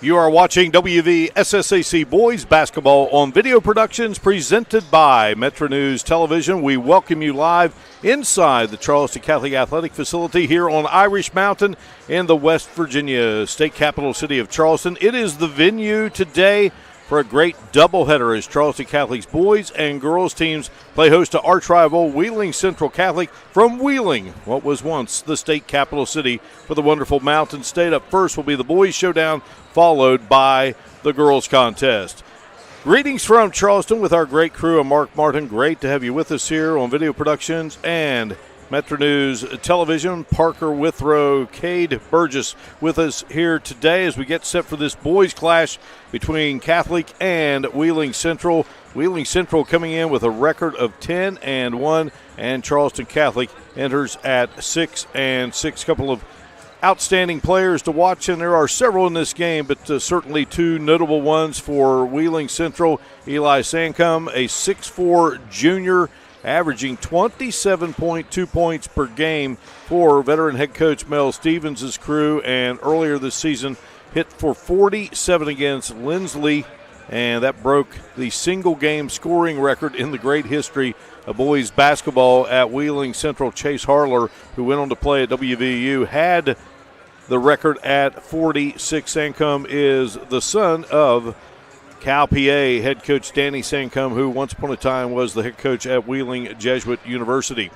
You are watching WVSSAC Boys Basketball on Video Productions presented by METRONEWS Television. We welcome you live inside the Charleston Catholic Athletic Facility here on Irish Mountain in the West Virginia state capital city of Charleston. It is the venue today for a great doubleheader as Charleston Catholic's boys and girls teams play host to arch rival Wheeling Central Catholic from Wheeling, what was once the state capital city for the wonderful Mountain State. Up first will be the boys showdown, followed by the girls contest. Greetings from Charleston with our great crew. I'm Mark Martin. Great to have you with us here on Video Productions and METRONEWS Television. Parker Withrow, Cade Burgess with us here today as we get set for this boys clash between Catholic and Wheeling Central. Wheeling Central coming in with a record of 10-1, and Charleston Catholic enters at 6-6. Couple of outstanding players to watch, and there are several in this game, but certainly two notable ones for Wheeling Central. Eli Sancom, a 6'4 junior, averaging 27.2 points per game for veteran head coach Mel Stevens' crew, and earlier this season hit for 47 against Lindsley, and that broke the single-game scoring record in the great history of boys basketball at Wheeling Central. Chase Harler, who went on to play at WVU, had the record at 46. Sancom is the son of Cal PA head coach Danny Sancom, who once upon a time was the head coach at Wheeling Jesuit University.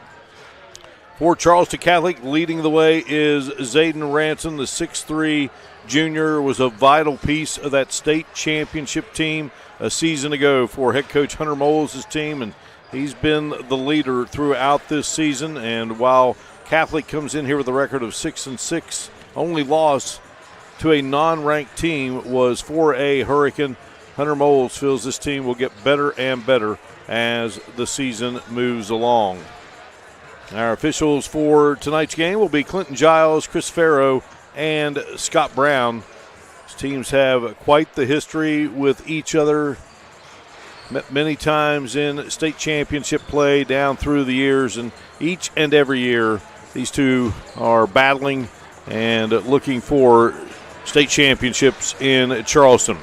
For Charleston Catholic, leading the way is Zayden Ranson, the 6'3 junior, was a vital piece of that state championship team a season ago for head coach Hunter Moles' team, and he's been the leader throughout this season. And while Catholic comes in here with a record of 6-6, only loss to a non-ranked team was 4A Hurricane. Hunter Moles feels this team will get better and better as the season moves along. Our officials for tonight's game will be Clinton Giles, Chris Farrow, and Scott Brown. These teams have quite the history with each other. Met many times in state championship play down through the years, and each and every year these two are battling and looking for state championships in Charleston.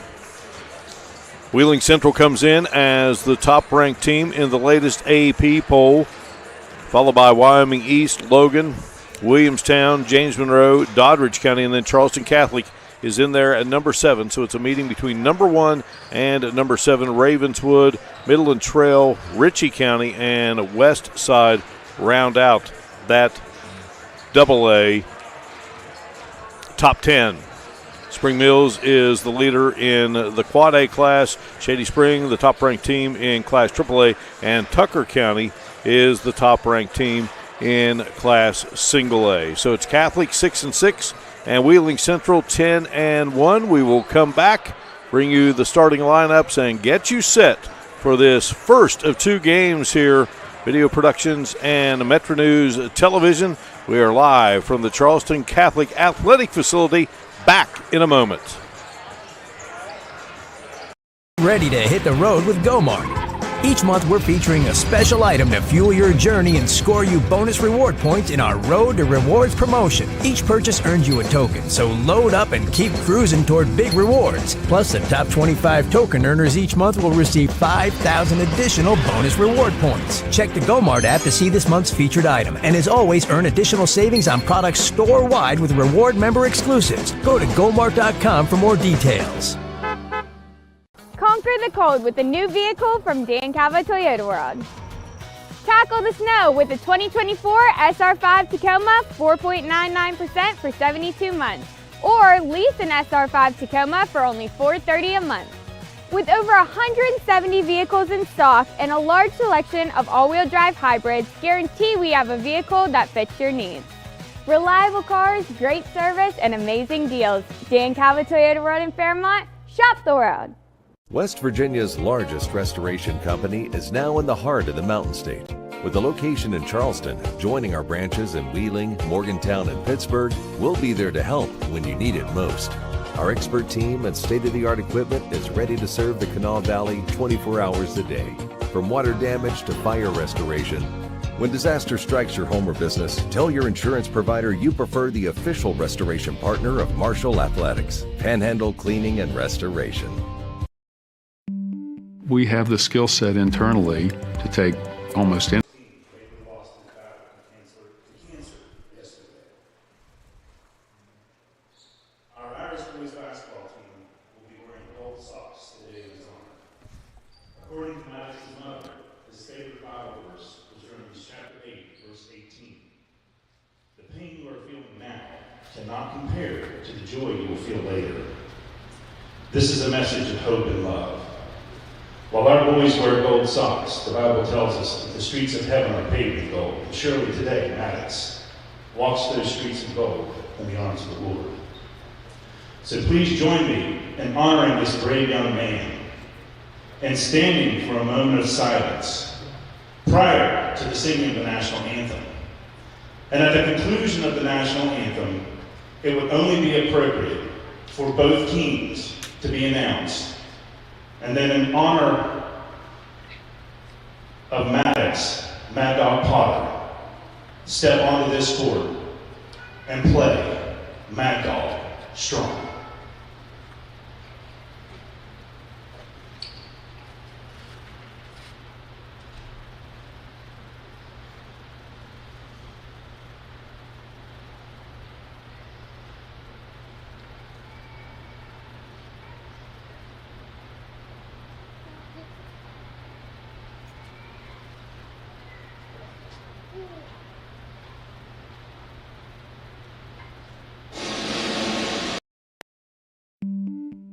Wheeling Central comes in as the top-ranked team in the latest AP poll, followed by Wyoming East, Logan, Williamstown, James Monroe, Doddridge County, and then Charleston Catholic is in there at number 7. So it's a meeting between number 1 and number 7, Ravenswood, Midland Trail, Ritchie County, and West Side round out that AA top 10. Spring Mills is the leader in the Quad A class. Shady Spring, the top-ranked team in Class AAA, and Tucker County is the top-ranked team in Class Single A. So it's Catholic 6-6 and Wheeling Central 10-1. We will come back, bring you the starting lineups, and get you set for this first of two games here. Video Productions and METRONEWS Television. We are live from the Charleston Catholic Athletic Facility. Back in a moment. Ready to hit the road with GoMart. Each month we're featuring a special item to fuel your journey and score you bonus reward points in our Road to Rewards promotion. Each purchase earns you a token, so load up and keep cruising toward big rewards. Plus, the top 25 token earners each month will receive 5,000 additional bonus reward points. Check the GoMart app to see this month's featured item, and as always, earn additional savings on products store-wide with reward member exclusives. Go to GoMart.com for more details. Conquer the cold with a new vehicle from Dan Calva Toyota World. Tackle the snow with the 2024 SR5 Tacoma 4.99% for 72 months, or lease an SR5 Tacoma for only $430 a month. With over 170 vehicles in stock and a large selection of all-wheel drive hybrids, guarantee we have a vehicle that fits your needs. Reliable cars, great service, and amazing deals. Dan Calva Toyota World in Fairmont. Shop the world. West Virginia's largest restoration company is now in the heart of the Mountain State. With a location in Charleston, joining our branches in Wheeling, Morgantown, and Pittsburgh, we'll be there to help when you need it most. Our expert team and state-of-the-art equipment is ready to serve the Kanawha Valley 24 hours a day. From water damage to fire restoration, When disaster strikes your home or business, tell your insurance provider you prefer the official restoration partner of Marshall Athletics, Panhandle Cleaning and Restoration. We have the skill set internally to take almost any. Our Irish boys basketball team will be wearing gold socks today in his honor. According to Madison's mother, his favorite Bible verse was Romans chapter 8, verse 18. The pain you are feeling now cannot compare to the joy you will feel later. This is a message of hope and love. While our boys wear gold socks, the Bible tells us that the streets of heaven are paved with gold. Surely today, Maddox walks those streets of gold in the arms of the Lord. So please join me in honoring this brave young man and standing for a moment of silence prior to the singing of the national anthem. And at the conclusion of the national anthem, it would only be appropriate for both teams to be announced. And then in honor of Maddox, Mad Dog Potter, step onto this court and play Mad Dog Strong.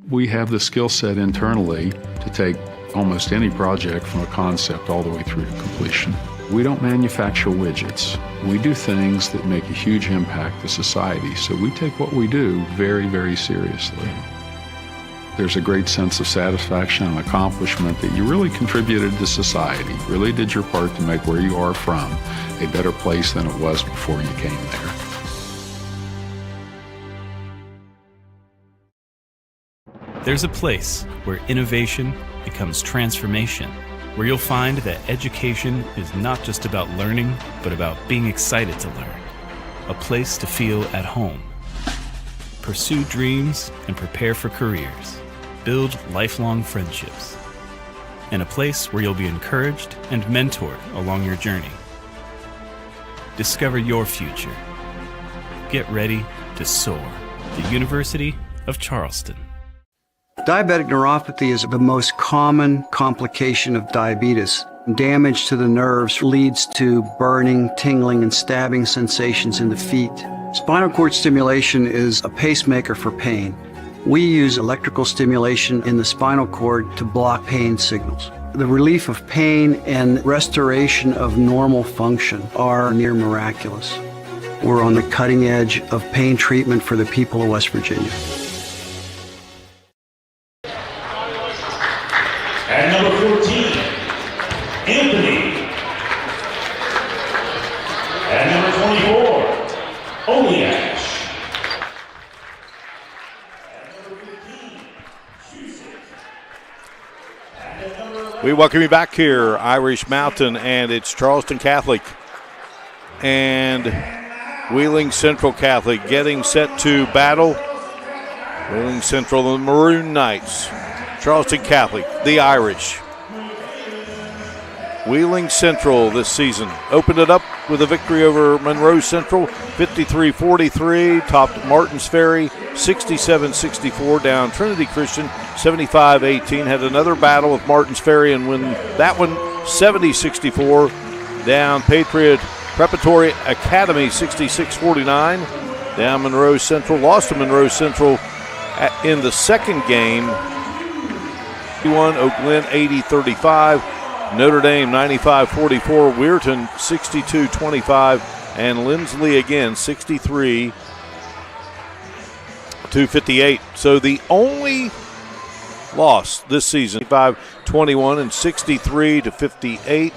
We have the skill set internally to take almost any project from a concept all the way through to completion. We don't manufacture widgets. We do things that make a huge impact to society, so we take what we do very, very seriously. There's a great sense of satisfaction and accomplishment that you really contributed to society, really did your part to make where you are from a better place than it was before you came there. There's a place where innovation becomes transformation, where you'll find that education is not just about learning, but about being excited to learn. A place to feel at home. Pursue dreams and prepare for careers. Build lifelong friendships. And a place where you'll be encouraged and mentored along your journey. Discover your future. Get ready to soar. The University of Charleston. Diabetic neuropathy is the most common complication of diabetes. Damage to the nerves leads to burning, tingling, and stabbing sensations in the feet. Spinal cord stimulation is a pacemaker for pain. We use electrical stimulation in the spinal cord to block pain signals. The relief of pain and restoration of normal function are near miraculous. We're on the cutting edge of pain treatment for the people of West Virginia. At number 14, Anthony. At number 24, Oliash. At number 15, Shusik. At number 11, We welcome you back here, Irish Mountain, and it's Charleston Catholic and Wheeling Central Catholic getting set to battle. Wheeling Central, the Maroon Knights. Charleston Catholic, the Irish. Wheeling Central this season opened it up with a victory over Monroe Central, 53-43, topped Martins Ferry, 67-64, down Trinity Christian, 75-18, had another battle with Martins Ferry and win that one, 70-64, down Patriot Preparatory Academy, 66-49, down Monroe Central, lost to Monroe Central in the second game, Oak Glen 80-35, Notre Dame 95-44, Weirton 62-25, and Lindsley again 63-58. So the only loss this season, 25-21 and 63-58.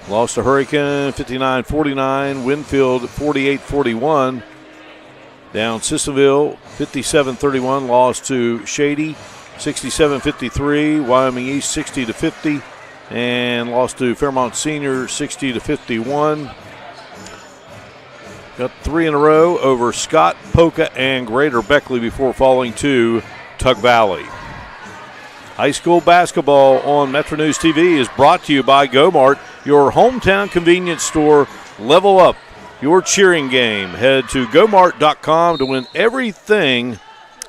Lost to Hurricane 59-49, Winfield 48-41. Down Sissonville 57-31, lost to Shady 67-53, Wyoming East 60-50, and lost to Fairmont Senior 60-51. Got 3 in a row over Scott, Polka, and Greater Beckley before falling to Tug Valley. High school basketball on Metro News TV is brought to you by Go-Mart, your hometown convenience store. Level up your cheering game. Head to gomart.com to win everything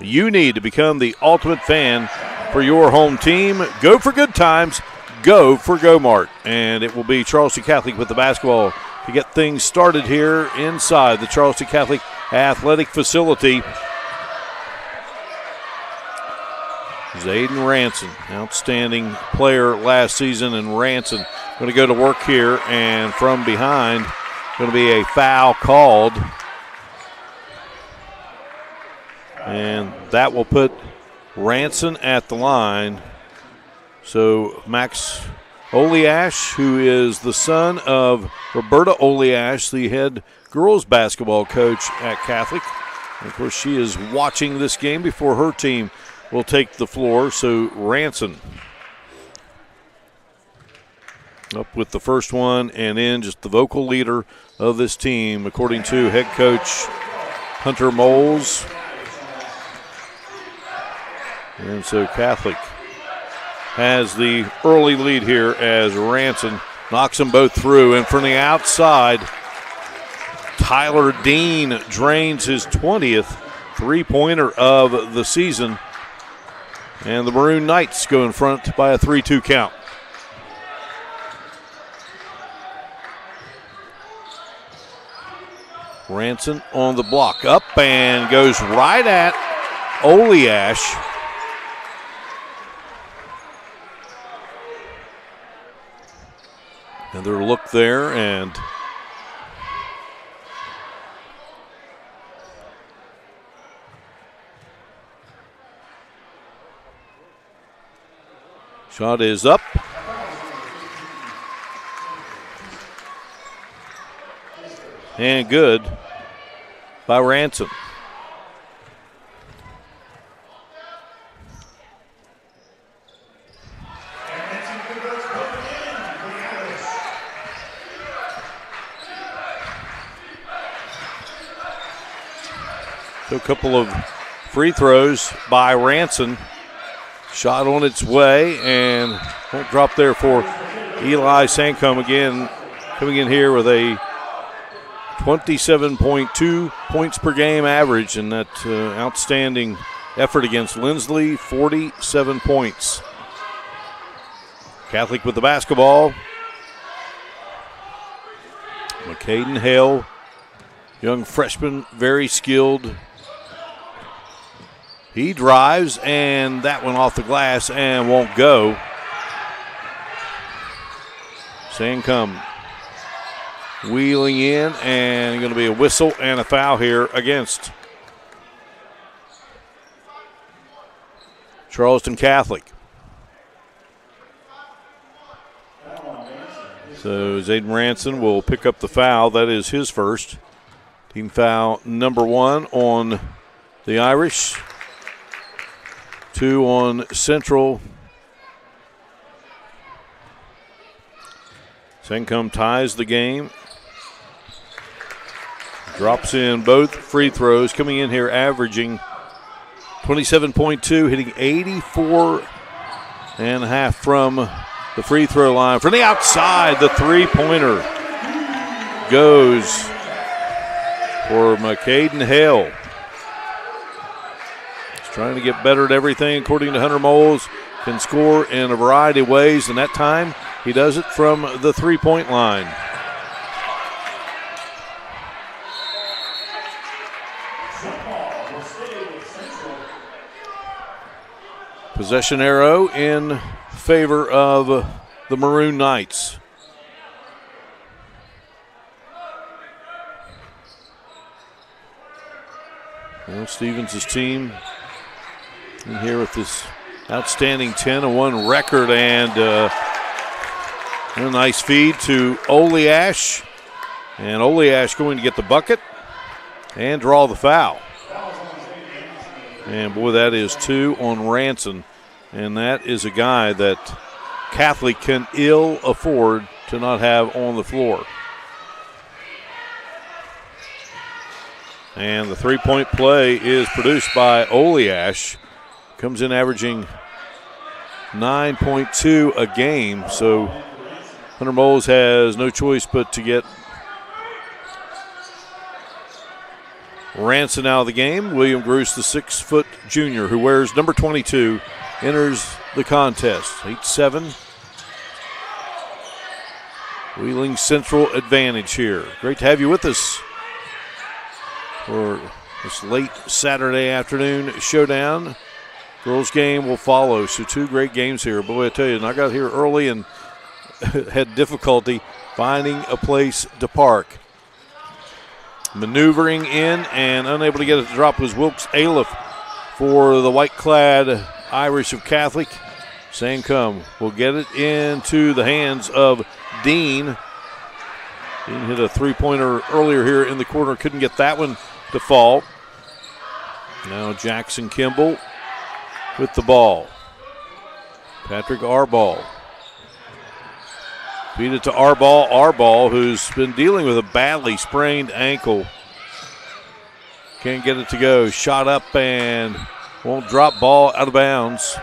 you need to become the ultimate fan for your home team. Go for good times. Go for Go-Mart. And it will be Charleston Catholic with the basketball to get things started here inside the Charleston Catholic Athletic Facility. Zayden Ranson, outstanding player last season, and Ranson going to go to work here, and from behind going to be a foul called, and that will put Ranson at the line. So Max Oliash, who is the son of Roberta Oliash, the head girls basketball coach at Catholic. And of course, she is watching this game before her team will take the floor. So Ranson up with the first one, and in just the vocal leader of this team, according to head coach Hunter Moles. And so Catholic has the early lead here as Ranson knocks them both through. And from the outside, Tyler Dean drains his 20th three-pointer of the season. And the Maroon Knights go in front by a 3-2 count. Ranson on the block, up and goes right at Oliash. Another look there, and shot is up. And good by Ranson. So a couple of free throws by Ranson. Shot on its way and won't drop there for Eli Sancombe again, coming in here with a 27.2 points per game average, and that outstanding effort against Lindsley, 47 points. Catholic with the basketball. McCaden Hale, young freshman, very skilled. He drives, and that one off the glass and won't go. Sancombe wheeling in, and going to be a whistle and a foul here against Charleston Catholic. So Zayden Ranson will pick up the foul. That is his first. Team foul number 1 on the Irish. 2 on Central. Sancombe ties the game. Drops in both free throws, coming in here averaging 27.2, hitting 84.5 from the free throw line. From the outside, the three-pointer goes for McCaden Hale. He's trying to get better at everything, according to Hunter Moles. Can score in a variety of ways, and that time he does it from the three-point line. Possession arrow in favor of the Maroon Knights. Well, Stevens' team in here with this outstanding 10-1 record, and a nice feed to Oliash. And Oliash going to get the bucket and draw the foul. And boy, that is 2 on Ranson. And that is a guy that Catholic can ill afford to not have on the floor. And the three-point play is produced by Oleash. Comes in averaging 9.2 a game. So Hunter Moles has no choice but to get Ranson out of the game. William Gruce, the 6-foot junior who wears number 22, enters the contest. 8-7. Wheeling Central advantage here. Great to have you with us for this late Saturday afternoon showdown. Girls game will follow, so two great games here. Boy, I tell you, and I got here early and had difficulty finding a place to park. Maneuvering in and unable to get it to drop was Wilkes Aliff for the white-clad Irish of Catholic. Sancom will get it into the hands of Dean. Dean hit a three-pointer earlier here in the quarter, couldn't get that one to fall. Now Jackson Kimball with the ball. Patrick Arball. Feed it to Arball. Arball, who's been dealing with a badly sprained ankle. Can't get it to go. Shot up and won't drop. Ball out of bounds.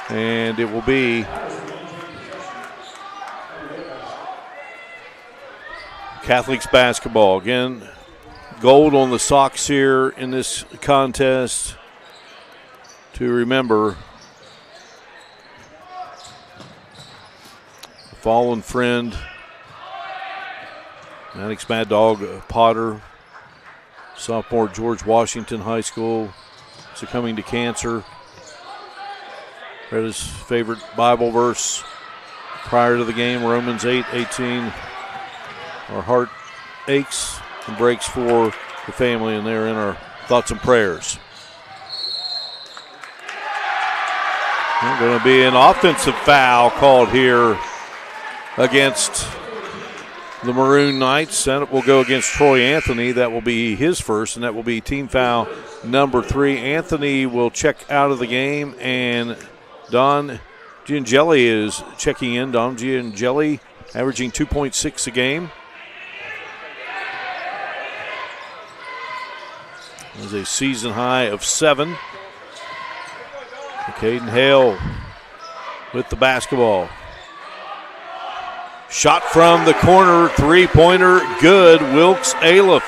And it will be Catholic's basketball. Again, gold on the socks here in this contest. To remember, fallen friend, Maddox Mad Dog Potter, sophomore George Washington High School, succumbing to cancer. Read his favorite Bible verse prior to the game, Romans 8:18. Our heart aches and breaks for the family, and they're in our thoughts and prayers. There's going to be an offensive foul called here against the Maroon Knights, and it will go against Troy Anthony. That will be his first, and that will be team foul number 3. Anthony will check out of the game, and Don Giangelli is checking in. Don Giangelli averaging 2.6 a game. There's a season high of 7. Caden Hale with the basketball. Shot from the corner, three-pointer, good. Wilkes Aliff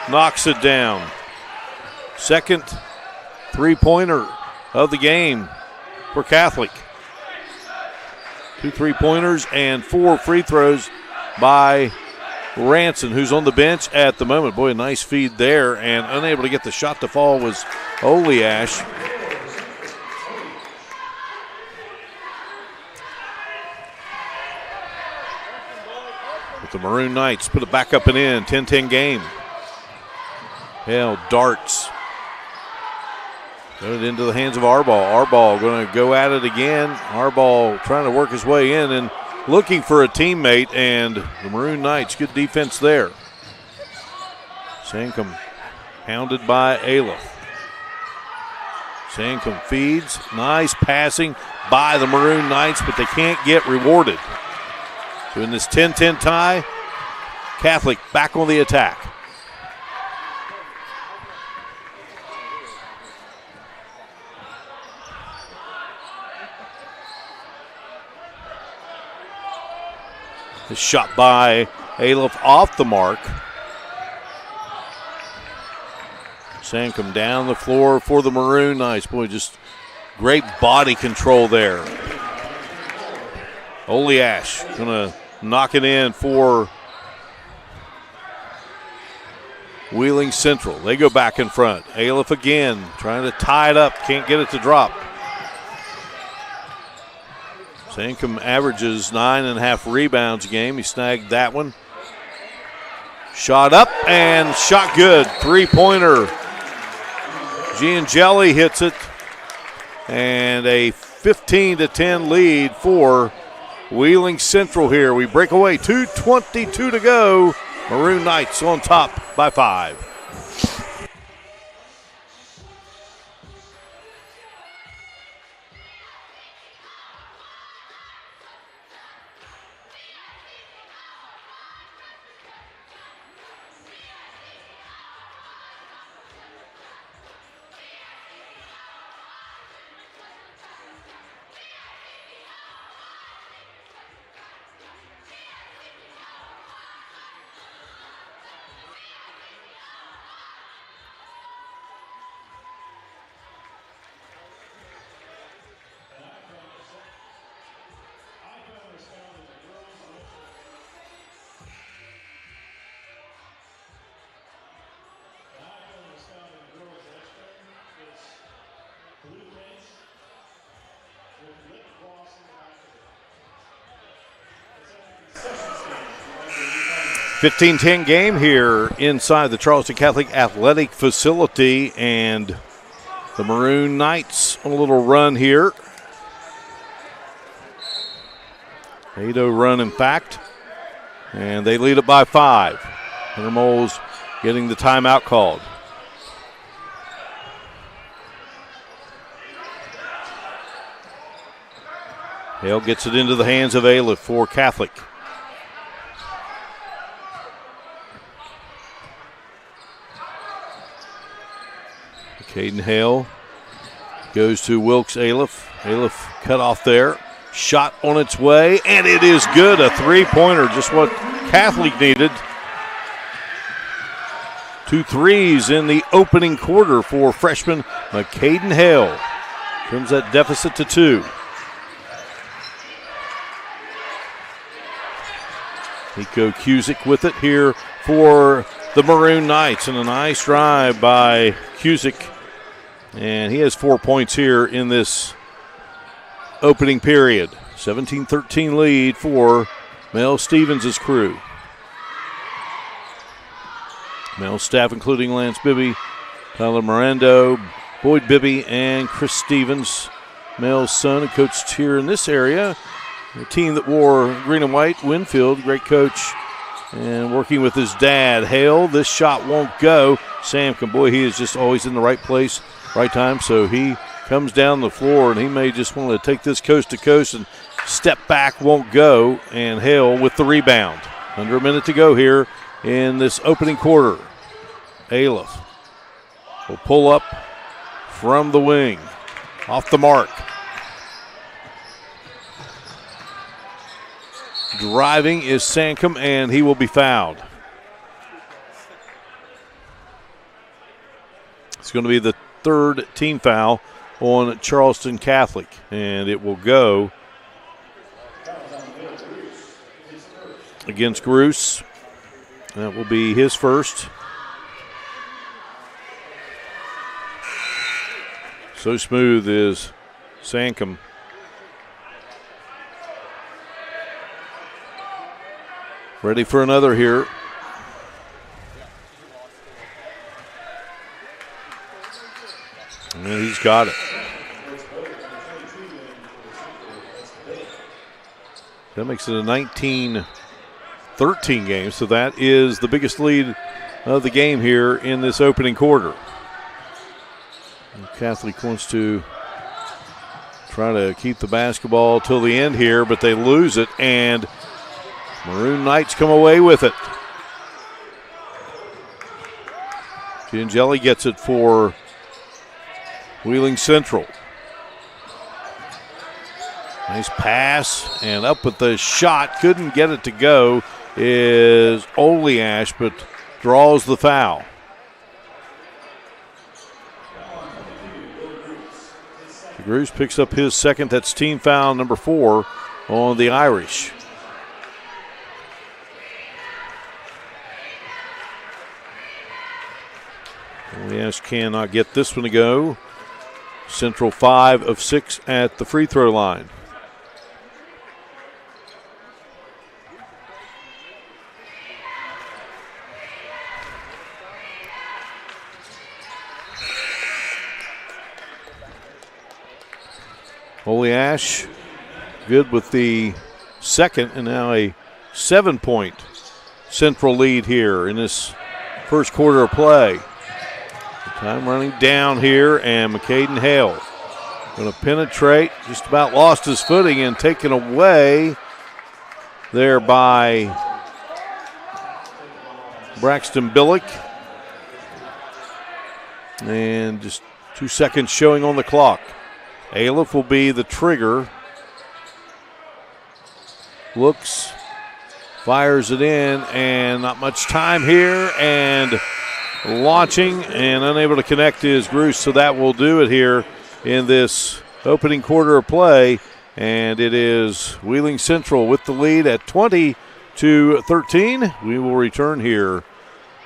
knocks it down. Second three-pointer of the game for Catholic. 2 3-pointers and 4 free throws by Ranson, who's on the bench at the moment. Boy, a nice feed there, and unable to get the shot to fall was Oleash. The Maroon Knights put it back up and in. 10-10 game. Hale darts. Got it into the hands of Arball. Arball going to go at it again. Arball trying to work his way in and looking for a teammate, and the Maroon Knights, good defense there. Sankum hounded by Aliff. Sankum feeds. Nice passing by the Maroon Knights, but they can't get rewarded. So in this 10-10 tie, Catholic back on the attack. The shot by Aliff off the mark. Sankum down the floor for the Maroon Knights. Boy, just great body control there. Oleash going to knock it in for Wheeling Central. They go back in front. Aliff again trying to tie it up. Can't get it to drop. Sankum averages 9.5 rebounds a game. He snagged that one. Shot up and shot good. Three-pointer. Giangelli hits it. And a 15-10 lead for Wheeling Central here. We break away. 2:22 to go. Maroon Knights on top by 5. 15-10 game here inside the Charleston Catholic Athletic Facility, and the Maroon Knights on a little run here. 8-0 run, in fact, and they lead it by 5. Hunter Moles getting the timeout called. Hale gets it into the hands of Aliff for Catholic. Caden Hale goes to Wilkes Aliff. Aliff cut off there. Shot on its way, and it is good. A three-pointer, just what Catholic needed. 2 threes in the opening quarter for freshman Caden Hale. Trims that deficit to 2. Nico Cusick with it here for the Maroon Knights, and a nice drive by Cusick. And he has 4 points here in this opening period. 17-13 lead for Mel Stevens' crew. Mel's staff including Lance Bibby, Tyler Mirando, Boyd Bibby, and Chris Stevens. Mel's son, who coached here in this area. The team that wore green and white, Winfield, great coach. And working with his dad, Hale. This shot won't go. Samkin, boy, he is just always in the right place, right time. So he comes down the floor, and he may just want to take this coast to coast and step back, won't go. And Hale with the rebound. Under a minute to go here in this opening quarter. Aliff will pull up from the wing. Off the mark. Driving is Sankum, and he will be fouled. It's going to be the 3rd team foul on Charleston Catholic, and it will go against Gruce. That will be his first. So smooth is Sankum. Ready for another here. And he's got it. That makes it a 19-13 game, so that is the biggest lead of the game here in this opening quarter. And Catholic wants to try to keep the basketball till the end here, but they lose it, and Maroon Knights come away with it. Giangelli gets it for Wheeling Central. Nice pass, and up with the shot. Couldn't get it to go is Oleash, but draws the foul. Gruce picks up his second. That's team foul number 4 on the Irish. Oleash cannot get this one to go. Central 5 of 6 at the free throw line. Oleash good with the second, and now a 7-point Central lead here in this first quarter of play. Time running down here, and McCaden Hale going to penetrate, just about lost his footing and taken away there by Braxton Billick. And just 2 seconds showing on the clock. Aliff will be the trigger. Looks, fires it in, and not much time here, and launching and unable to connect is Gruce, so that will do it here in this opening quarter of play. And it is Wheeling Central with the lead at 20-13. We will return here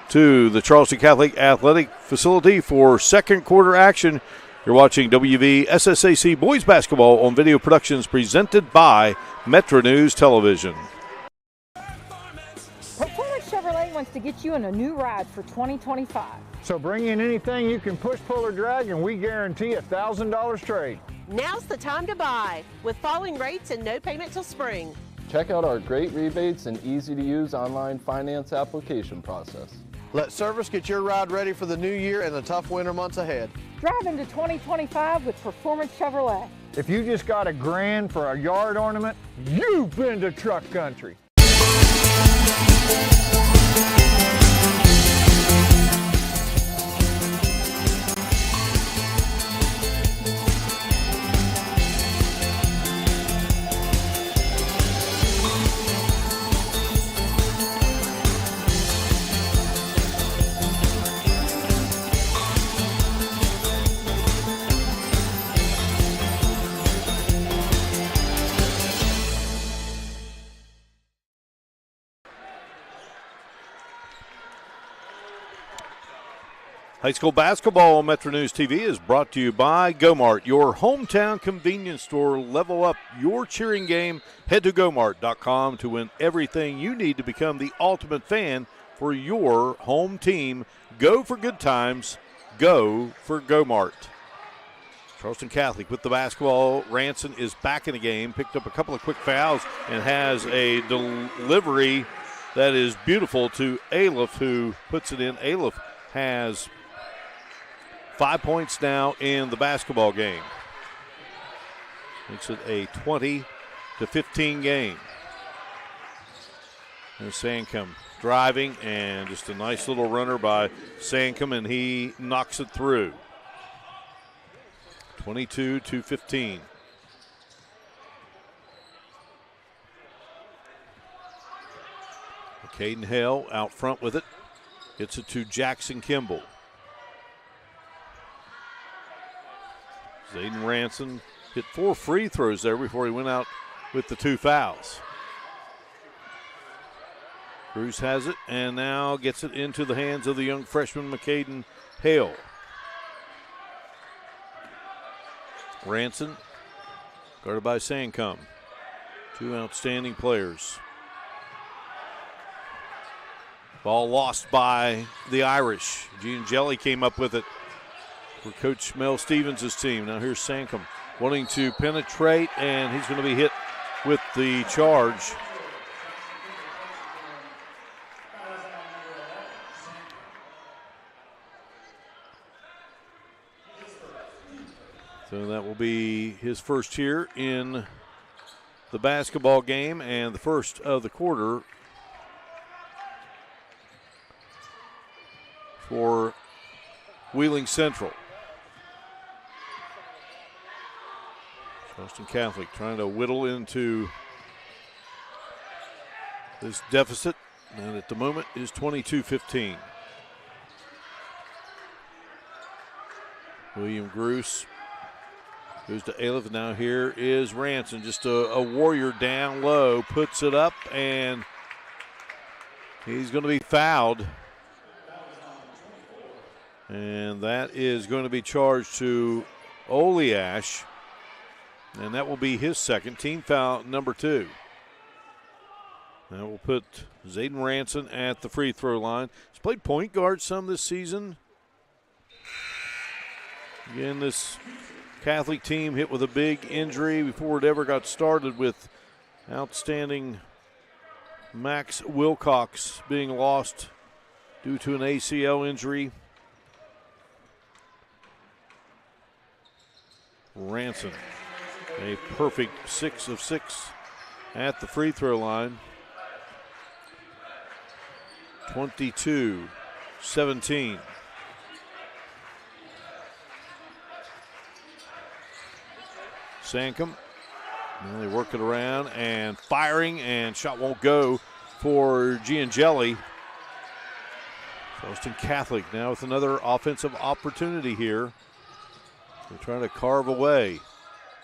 to the Charleston Catholic Athletic Facility for second quarter action. You're watching WVSSAC Boys Basketball on Video Productions, presented by METRONEWS Television. Performance Chevrolet to get you in a new ride for 2025. So bring in anything you can push, pull, or drag, and we guarantee $1,000 trade. Now's the time to buy with falling rates and no payment till spring. Check out our great rebates and easy-to-use online finance application process. Let service get your ride ready for the new year and the tough winter months ahead. Drive into 2025 with Performance Chevrolet. If you just got $1,000 for a yard ornament, you've been to truck country. High school basketball on Metro News TV is brought to you by Go-Mart, your hometown convenience store. Level up your cheering game. Head to gomart.com to win everything you need to become the ultimate fan for your home team. Go for good times. Go for Go-Mart. Charleston Catholic with the basketball. Ranson is back in the game, picked up a couple of quick fouls, and has a delivery that is beautiful to Aliff, who puts it in. Aliff has 5 points now in the basketball game. Makes it a 20-15 game. There's Sankum driving, and just a nice little runner by Sankum, and he knocks it through. 22-15. Caden Hale out front with it. Gets it to Jackson Kimball. Zayden Ranson hit 4 free throws there before he went out with the 2 fouls. Cruz has it and now gets it into the hands of the young freshman McCaden Hale. Ranson guarded by Sankum. 2 outstanding players. Ball lost by the Irish. Giangelli came up with it for Coach Mel Stevens' team. Now here's Sankum wanting to penetrate, and he's going to be hit with the charge. So that will be his first here in the basketball game and the first of the quarter for Wheeling Central. Charleston Catholic trying to whittle into this deficit, and at the moment is 22-15. William Gruce goes to Aliff. Now here is Ranson, just a warrior down low, puts it up, and he's going to be fouled. And that is going to be charged to Oliash. And that will be his second, team foul number 2. That will put Zayden Ranson at the free throw line. He's played point guard some this season. Again, this Catholic team hit with a big injury before it ever got started, with outstanding Max Wilcox being lost due to an ACL injury. Ranson, a perfect 6 of 6 at the free throw line. 22-17. Sankum, well, they work it around and firing, and shot won't go for Giangelli. Charleston Catholic now with another offensive opportunity here. They're trying to carve away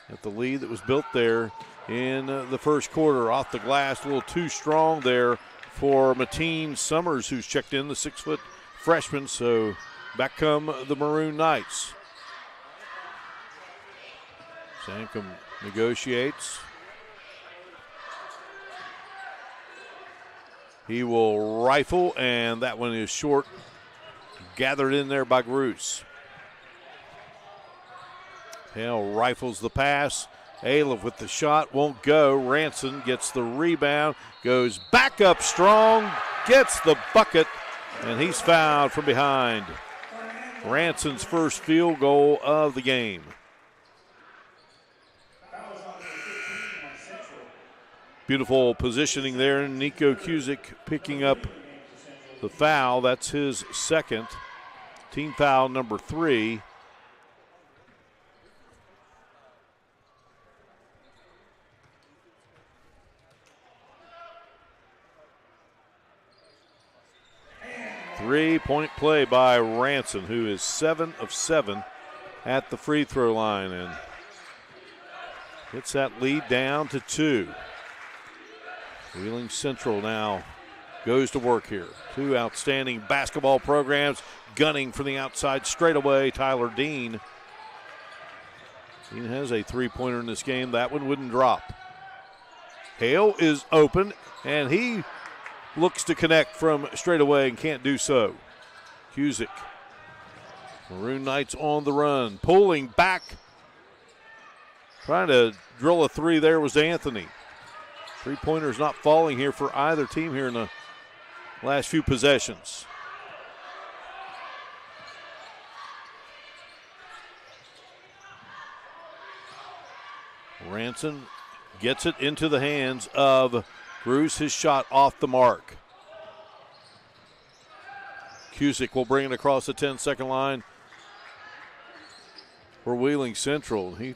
at the lead that was built there in the first quarter. Off the glass, a little too strong there for Mateen Summers, who's checked in, the 6-foot freshman. So back come the Maroon Knights. Sankum negotiates. He will rifle, and that one is short. Gathered in there by Gruce. Hale rifles the pass. Aliff with the shot, won't go. Ranson gets the rebound, goes back up strong, gets the bucket, and he's fouled from behind. Ranson's first field goal of the game. Beautiful positioning there. Nico Cusick picking up the foul. That's his second. Team foul number 3. Three-point play by Ranson, who is 7 of 7 at the free throw line, and gets that lead down to 2. Wheeling Central now goes to work here. 2 outstanding basketball programs gunning from the outside straight away. Tyler Dean. Dean has a three-pointer in this game. That one wouldn't drop. Hale is open, and he looks to connect from straight away and can't do so. Cusick. Maroon Knights on the run. Pulling back. Trying to drill a three there was Anthony. Three-pointers not falling here for either team here in the last few possessions. Ranson gets it into the hands of Gruce. His shot off the mark. Cusick will bring it across the 10-second line for Wheeling Central. He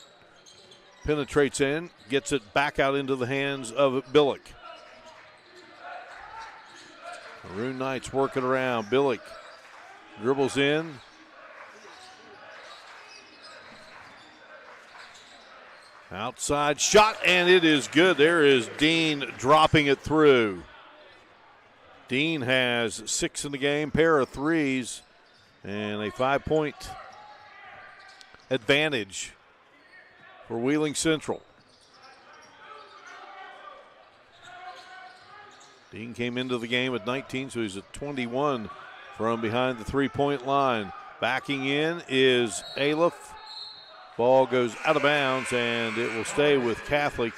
penetrates in, gets it back out into the hands of Billick. Maroon Knights working around. Billick dribbles in. Outside shot, and it is good. There is Dean dropping it through. Dean has 6 in the game, pair of threes, and a 5-point advantage for Wheeling Central. Dean came into the game at 19, so he's at 21 from behind the three-point line. Backing in is Aliff. Ball goes out of bounds, and it will stay with Catholic.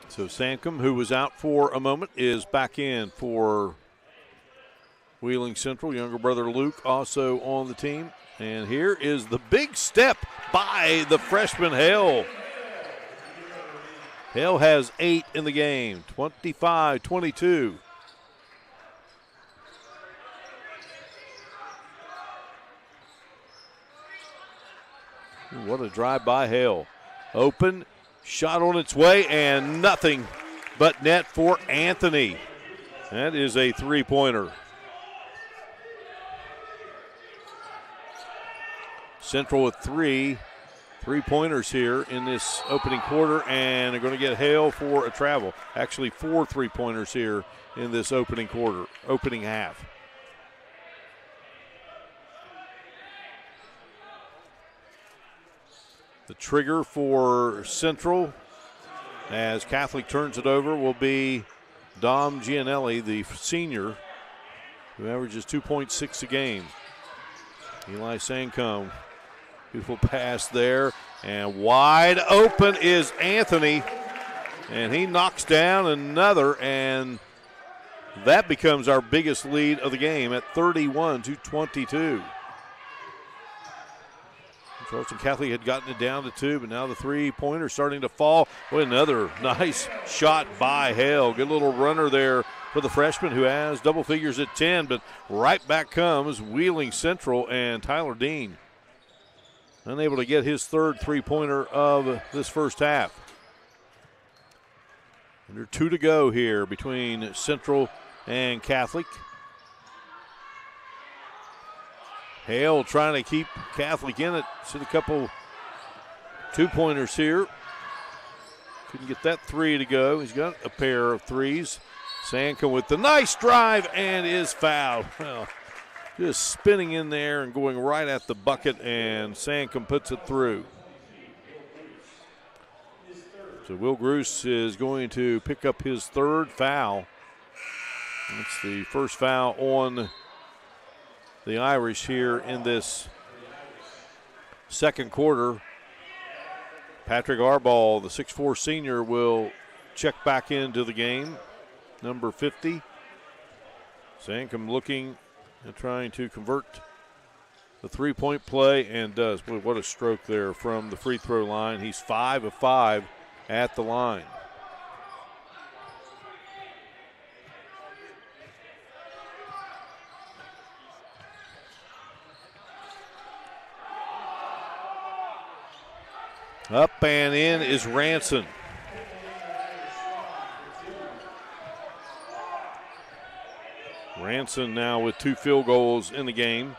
So Sankum, who was out for a moment, is back in for Wheeling Central. Younger brother Luke also on the team. And here is the big step by the freshman Hale. Hale has 8 in the game, 25-22. What a drive by Hale. Open, shot on its way, and nothing but net for Anthony. That is a three-pointer. Central with 3 three-pointers here in this opening quarter, and they're going to get Hale for a travel. Actually, 4 three-pointers here in this opening quarter, opening half. The trigger for Central, as Catholic turns it over, will be Dom Gianelli, the senior, who averages 2.6 a game. Eli Sancombe, beautiful pass there, and wide open is Anthony, and he knocks down another, and that becomes our biggest lead of the game at 31-22. Charleston Catholic had gotten it down to 2, but now the three-pointer starting to fall. What another nice shot by Hale. Good little runner there for the freshman who has double figures at 10, but right back comes Wheeling Central and Tyler Dean. Unable to get his third three-pointer of this first half. Under 2 to go here between Central and Catholic. Hale trying to keep Catholic in it. See a couple two-pointers here. Couldn't get that 3 to go. He's got a pair of threes. Sanka with the nice drive and is fouled. Well, just spinning in there and going right at the bucket, and Sankum puts it through. So Will Gruce is going to pick up his third foul. That's the first foul on the Irish here in this second quarter. Patrick Arball, the 6'4 senior, will check back into the game. Number 50. Sankum looking and trying to convert the three-point play, and does. Boy, what a stroke there from the free throw line. He's 5 of 5 at the line. Up and in is Ranson. Ranson now with 2 field goals in the game.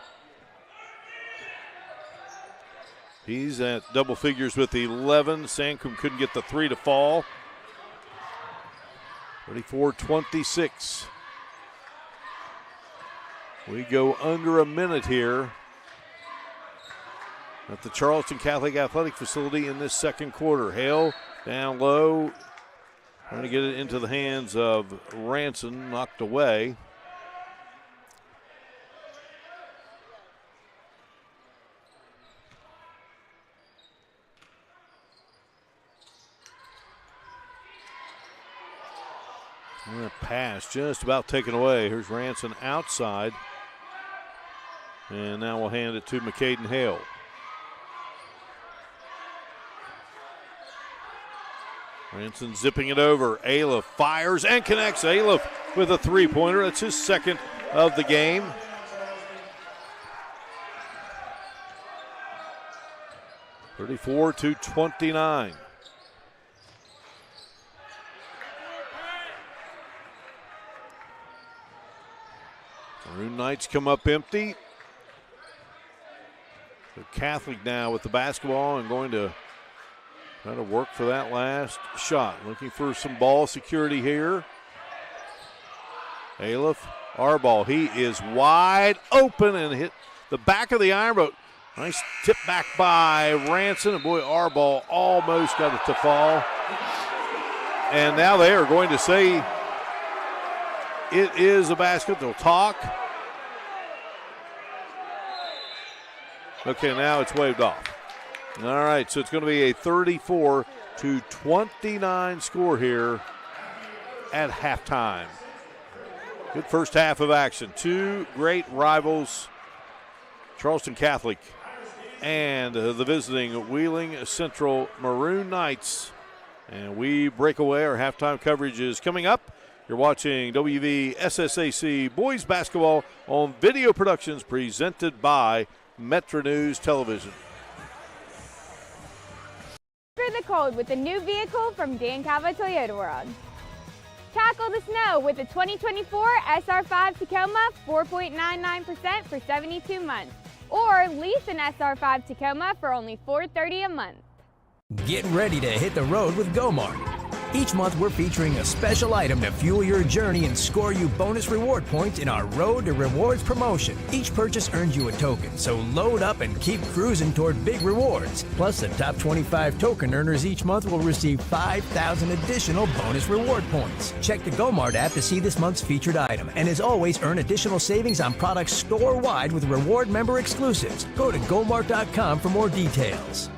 He's at double figures with 11. Sankum couldn't get the 3 to fall. 34-26. We go under a minute here at the Charleston Catholic Athletic Facility in this second quarter. Hale down low, trying to get it into the hands of Ranson, knocked away. And a pass just about taken away. Here's Ranson outside. And now we'll hand it to McCaden Hale. Ranson zipping it over. Aliff fires and connects. Aliff with a three-pointer. That's his second of the game. (34-29). Maroon Knights come up empty. So Catholic now with the basketball and going to try to work for that last shot. Looking for some ball security here. Aliff, Arball, he is wide open and hit the back of the iron, but nice tip back by Ranson. And boy, Arball almost got it to fall. And now they are going to say it is a basket. They'll talk. Okay, now it's waved off. All right, so it's going to be a 34-29 score here at halftime. Good first half of action. Two great rivals, Charleston Catholic and the visiting Wheeling Central Maroon Knights. And we break away. Our halftime coverage is coming up. You're watching WVSSAC Boys Basketball on Video Productions presented by METRONEWS Television. Conquer the cold with the new vehicle from Dan Calva Toyota World. Tackle the snow with the 2024 SR5 Tacoma 4.99% for 72 months. Or lease an SR5 Tacoma for only $430 a month. Get ready to hit the road with GoMart. Each month we're featuring a special item to fuel your journey and score you bonus reward points in our Road to Rewards promotion. Each purchase earns you a token, so load up and keep cruising toward big rewards. Plus, the top 25 token earners each month will receive 5,000 additional bonus reward points. Check the GoMart app to see this month's featured item. And as always, earn additional savings on products store-wide with reward member exclusives. Go to GoMart.com for more details.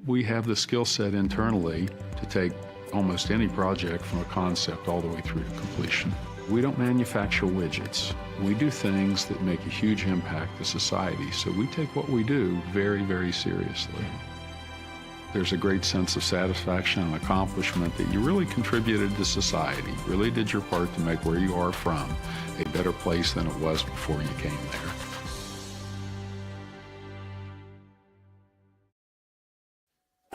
We have the skill set internally to take almost any project from a concept all the way through to completion. We don't manufacture widgets. We do things that make a huge impact to society, so we take what we do very, very seriously. There's a great sense of satisfaction and accomplishment that you really contributed to society, really did your part to make where you are from a better place than it was before you came there.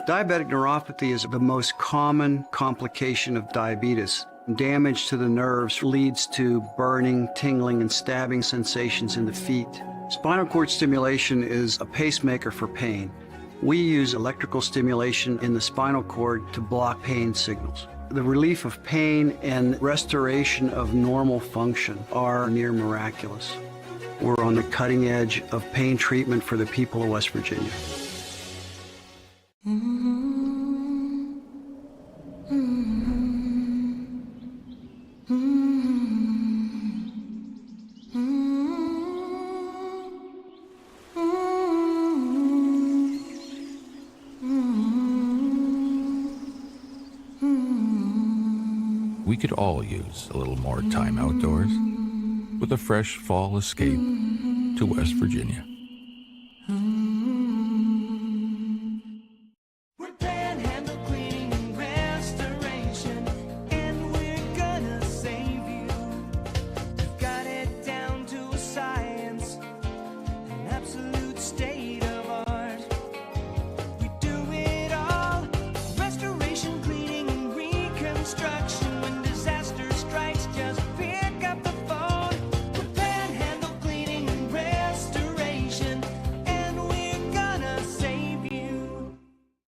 Diabetic neuropathy is the most common complication of diabetes. Damage to the nerves leads to burning, tingling, and stabbing sensations in the feet. Spinal cord stimulation is a pacemaker for pain. We use electrical stimulation in the spinal cord to block pain signals. The relief of pain and restoration of normal function are near miraculous. We're on the cutting edge of pain treatment for the people of West Virginia. Mm-hmm. We could all use a little more time outdoors with a fresh fall escape to West Virginia.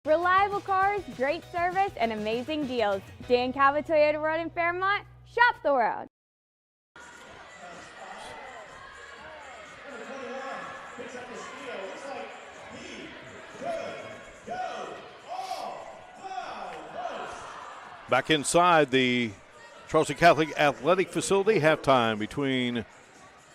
Reliable cars, great service, and amazing deals. Dan Calva Toyota World in Fairmont. Shop the world. Back inside the Charleston Catholic Athletic Facility, halftime between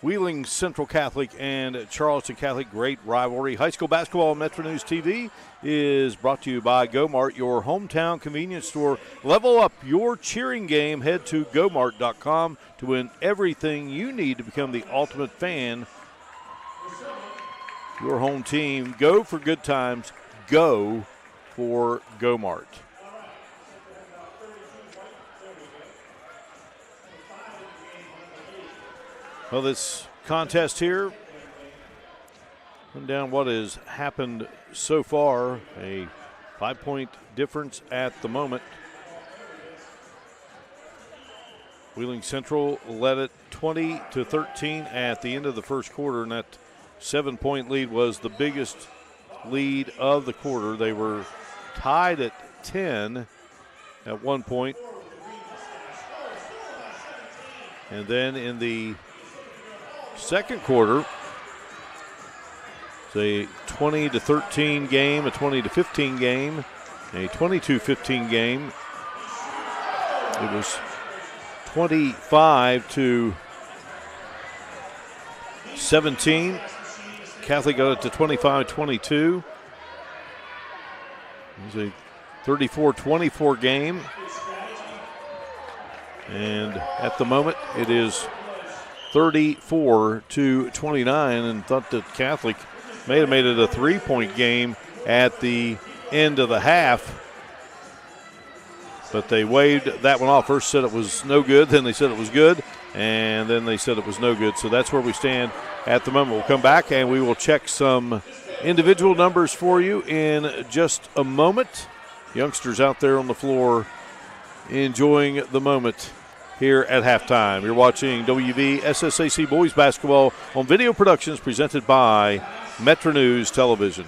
Wheeling Central Catholic and Charleston Catholic. Great rivalry. High school basketball on METRONEWS TV is brought to you by GoMart, your hometown convenience store. Level up your cheering game. Head to GoMart.com to win everything you need to become the ultimate fan. Your home team. Go for good times. Go for GoMart. Well, this contest here, run down what has happened so far. A 5-point difference at the moment. Wheeling Central led it 20-13 at the end of the first quarter, and that 7-point lead was the biggest lead of the quarter. They were tied at 10 at one point. And then in the second quarter, it's a 20-13 game, a 20-15 game, a 22-15 game. It was 25-17. Catholic got it to 25-22. It was a 34-24 game. And at the moment, it is 34-29, and thought that Catholic may have made it a 3-point game at the end of the half. But they waved that one off. First said it was no good, then they said it was good, and then they said it was no good. So that's where we stand at the moment. We'll come back and we will check some individual numbers for you in just a moment. Youngsters out there on the floor enjoying the moment here at halftime. You're watching WVSSAC Boys Basketball on Video Productions, presented by METRONEWS Television.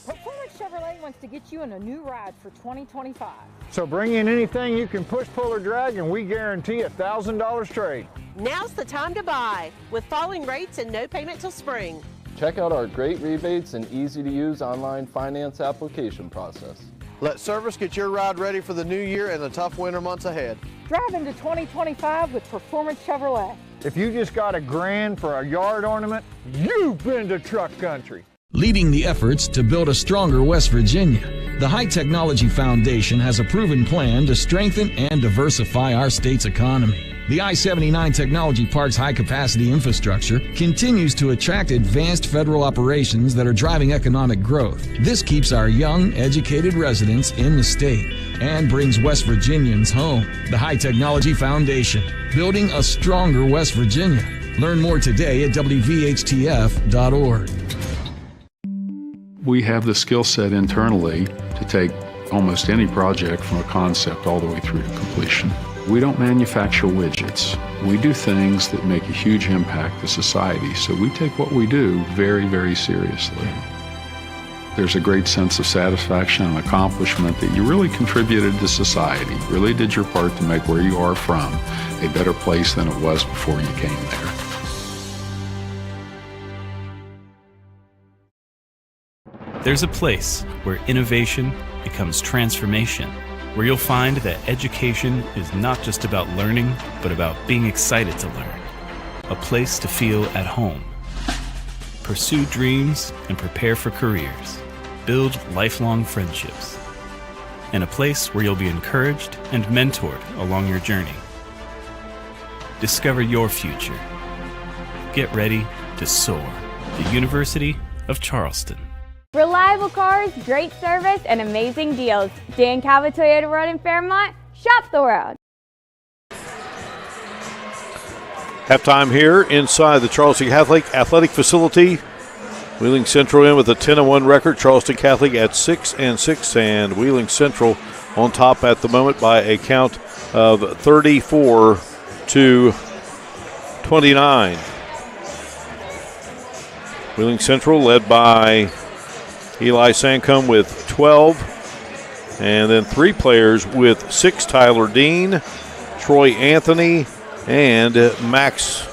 Performance Chevrolet wants to get you in a new ride for 2025. So bring in anything you can push, pull, or drag, and we guarantee $1,000 trade. Now's the time to buy, with falling rates and no payment till spring. Check out our great rebates and easy-to-use online finance application process. Let service get your ride ready for the new year and the tough winter months ahead. Drive into 2025 with Performance Chevrolet. If you just got $1,000 for a yard ornament, you've been to truck country. Leading the efforts to build a stronger West Virginia, the High Technology Foundation has a proven plan to strengthen and diversify our state's economy. The I-79 Technology Park's high-capacity infrastructure continues to attract advanced federal operations that are driving economic growth. This keeps our young, educated residents in the state and brings West Virginians home. The High Technology Foundation, building a stronger West Virginia. Learn more today at WVHTF.org. We have the skill set internally to take almost any project from a concept all the way through to completion. We don't manufacture widgets. We do things that make a huge impact to society, so we take what we do very, very seriously. There's a great sense of satisfaction and accomplishment that you really contributed to society, really did your part to make where you are from a better place than it was before you came there. There's a place where innovation becomes transformation, where you'll find that education is not just about learning, but about being excited to learn. A place to feel at home. Pursue dreams and prepare for careers. Build lifelong friendships. and a place where you'll be encouraged and mentored along your journey. Discover your future. Get ready to soar. The University of Charleston. Reliable cars, great service, and amazing deals. Dan Calva Toyota World in Fairmont. Shop the world. Halftime here inside the Charleston Catholic Athletic Facility. Wheeling Central in with a 10-1 record. Charleston Catholic at 6-6, and Wheeling Central on top at the moment by a count of 34-29. Wheeling Central led by Eli Sancombe with 12, and then 3 players with 6: Tyler Dean, Troy Anthony, and Max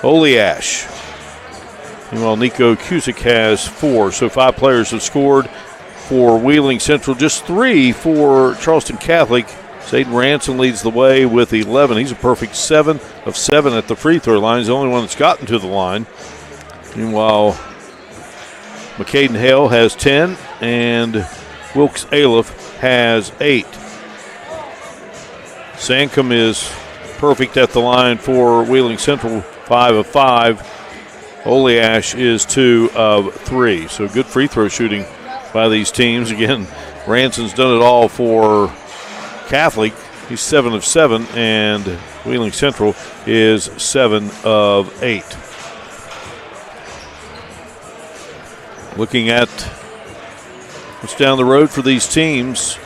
Oliash. Meanwhile, Nico Cusick has 4, so 5 players have scored for Wheeling Central, just 3 for Charleston Catholic. Zayden Ranson leads the way with 11. He's a perfect 7 of 7 at the free throw line. He's the only one that's gotten to the line. Meanwhile, McCaden Hale has 10, and Wilkes Aliff has 8. Sancombe is perfect at the line for Wheeling Central, 5 of 5. Oliash is 2 of 3. So good free throw shooting by these teams. Again, Ranson's done it all for Catholic. He's 7 of 7, and Wheeling Central is 7 of 8. Looking at what's down the road for these teams,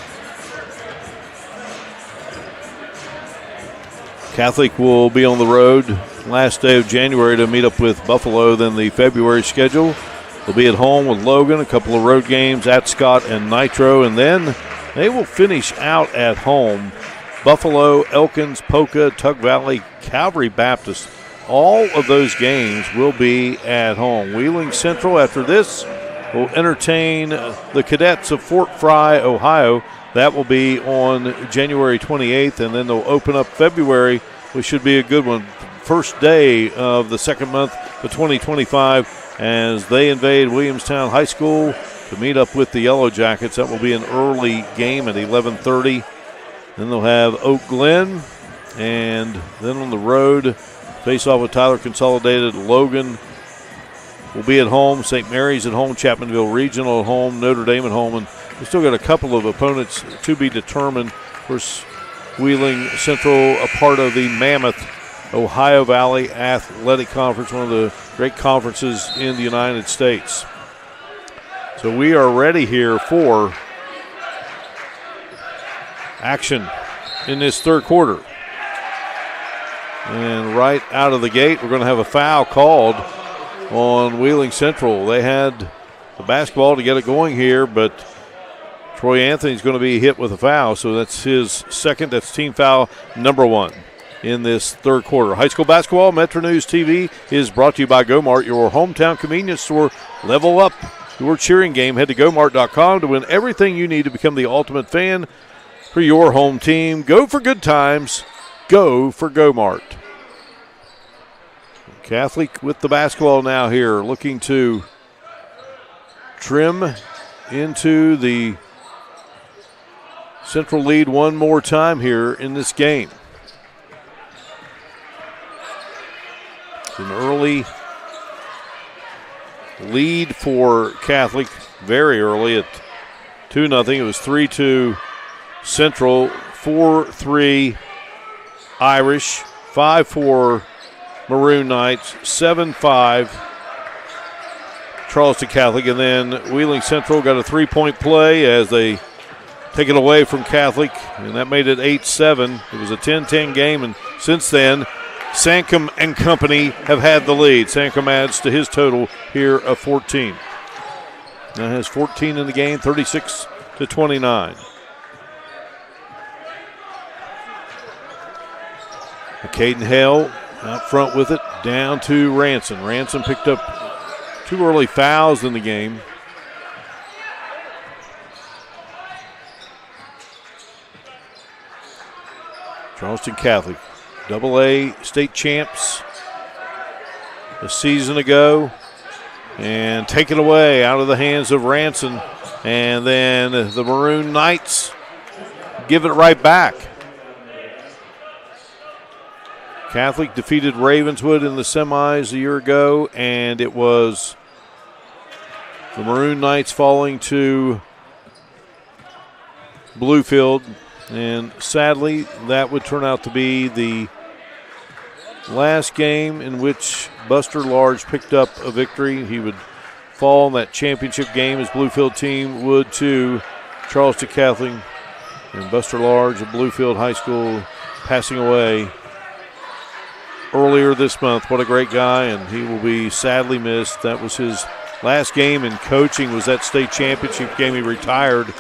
Catholic will be on the road last day of January to meet up with Buffalo. Then the February schedule, they'll be at home with Logan, a couple of road games at Scott and Nitro, and then they will finish out at home. Buffalo, Elkins, Polka, Tug Valley, Calvary Baptist. All of those games will be at home. Wheeling Central, after this, will entertain the Cadets of Fort Fry, Ohio. That will be on January 28th, and then they'll open up February, which should be a good one. First day of the second month of 2025 as they invade Williamstown High School to meet up with the Yellow Jackets. That will be an early game at 11:30. Then they'll have Oak Glen, and then on the road, face off with Tyler Consolidated. Logan will be at home. St. Mary's at home. Chapmanville Regional at home. Notre Dame at home. And we still got a couple of opponents to be determined. Of course, Wheeling Central, a part of the Mammoth Ohio Valley Athletic Conference, one of the great conferences in the United States. So we are ready here for action in this third quarter. And right out of the gate, we're going to have a foul called on Wheeling Central. They had the basketball to get it going here, but Troy Anthony's going to be hit with a foul, so that's his second. That's team foul number 1 in this third quarter. High school basketball, METRONEWS TV is brought to you by GoMart, your hometown convenience store. Level up your cheering game. Head to GoMart.com to win everything you need to become the ultimate fan for your home team. Go for good times. Go for GoMart. Catholic with the basketball now here, looking to trim into the Central lead one more time here in this game. It's an early lead for Catholic, very early at 2-0. It was 3-2 Central, 4-3 Irish, 5-4 Maroon Knights, 7-5 Charleston Catholic, and then Wheeling Central got a 3-point play as they take it away from Catholic, and that made it 8-7. It was a 10-10 game, and since then, Sancombe and company have had the lead. Sancombe adds to his total here of 14. Now has 14 in the game, 36-29. Caden Hale out front with it, down to Ranson. Ranson picked up 2 early fouls in the game. Charleston Catholic, AA state champs a season ago, and take it away out of the hands of Ranson. And then the Maroon Knights give it right back. Catholic defeated Ravenswood in the semis a year ago, and it was the Maroon Knights falling to Bluefield. And sadly, that would turn out to be the last game in which Buster Large picked up a victory. He would fall in that championship game. His Bluefield team would to Charleston Catholic. And Buster Large of Bluefield High School passing away earlier this month. What a great guy, and he will be sadly missed. That was his last game in coaching, was that state championship game. He retired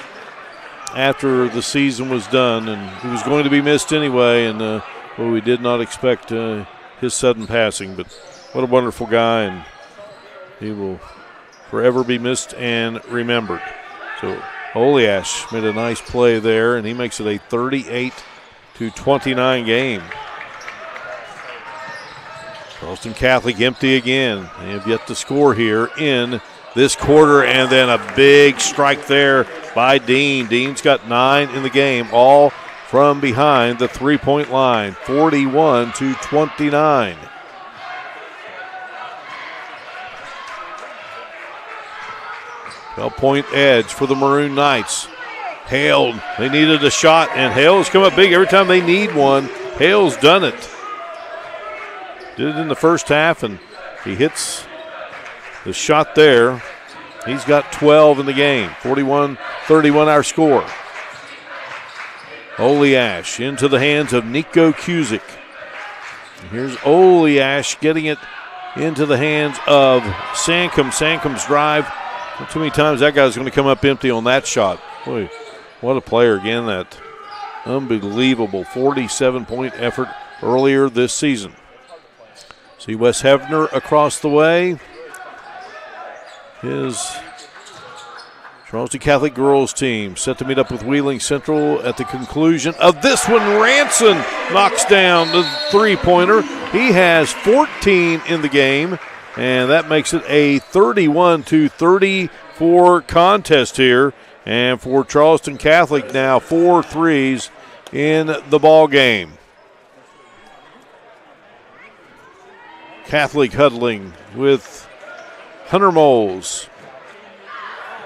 after the season was done, and he was going to be missed anyway, and well, we did not expect his sudden passing, but what a wonderful guy, and he will forever be missed and remembered. So Oleash made a nice play there, and he makes it a 38-29 game. Charleston Catholic empty again. They have yet to score here in this quarter, and then a big strike there by Dean. Dean's got 9 in the game, all from behind the three-point line, 41-29. Point edge for the Maroon Knights. Hale, they needed a shot, and Hale has come up big every time they need one. Hale's done it. Did it in the first half, and he hits the shot there. He's got 12 in the game. 41-31 our score. Oleash into the hands of Nico Cusick. Here's Oleash getting it into the hands of Sankum. Sankum's drive. Not too many times that guy's going to come up empty on that shot. Boy, what a player again. That unbelievable 47-point effort earlier this season. See Wes Hefner across the way. His Charleston Catholic girls team set to meet up with Wheeling Central at the conclusion of this one. Ranson knocks down the three-pointer. He has 14 in the game, and that makes it a 31-34 contest here. And for Charleston Catholic now, 4 threes in the ball game. Catholic huddling with Hunter Moles.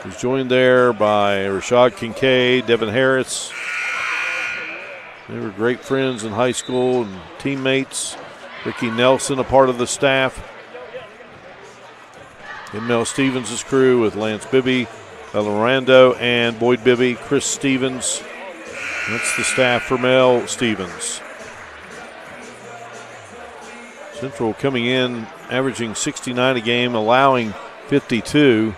He's joined there by Rashad Kincaid, Devin Harris. They were great friends in high school and teammates. Ricky Nelson, a part of the staff. M.L. Stevens' crew with Lance Bibby, Lorando, and Boyd Bibby, Chris Stevens. That's the staff for Mel Stevens. Central coming in, averaging 69 a game, allowing 52.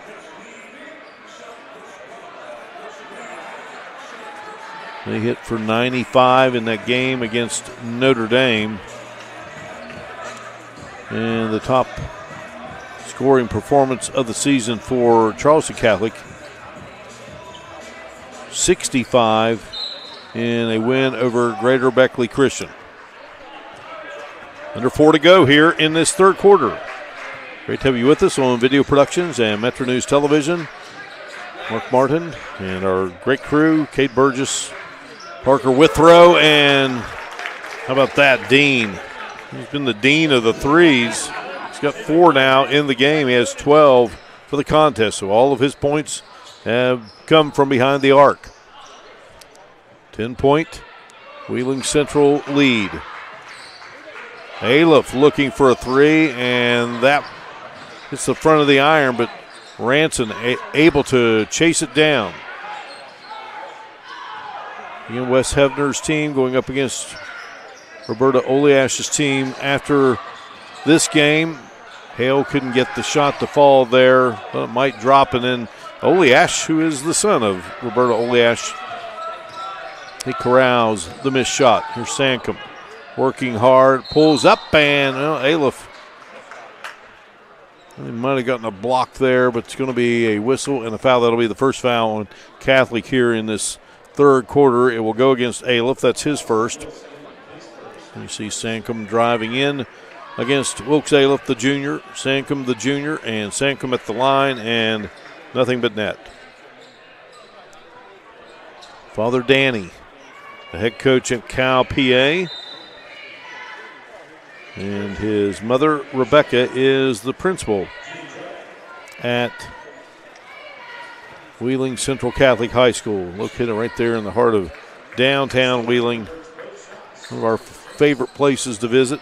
They hit for 95 in that game against Notre Dame. And the top scoring performance of the season for Charleston Catholic, 65 in a win over Greater Beckley Christian. Under 4 to go here in this third quarter. Great to have you with us on Video Productions and METRONEWS Television. Mark Martin and our great crew, Kate Burgess, Parker Withrow, and how about that, Dean? He's been the dean of the threes. He's got 4 now in the game. He has 12 for the contest, so all of his points have come from behind the arc. 10-point Wheeling Central lead. Aliff looking for a 3, and that hits the front of the iron, but Ranson able to chase it down. Again, Wes Hefner's team going up against Roberta Oleash's team after this game. Hale couldn't get the shot to fall there, but it might drop, and then Oleash, who is the son of Roberta Oleash, he corrals the missed shot. Here's Sankum working hard, pulls up, and Aliff, he might have gotten a block there, but it's going to be a whistle and a foul. That'll be the first foul on Catholic here in this third quarter. It will go against Aliff. That's his first. You see Sankum driving in against Wilkes Aliff, the junior, Sankum, the junior, and Sankum at the line, and nothing but net. Father Danny the head coach at Cal, PA. And his mother, Rebecca, is the principal at Wheeling Central Catholic High School, located right there in the heart of downtown Wheeling, one of our favorite places to visit.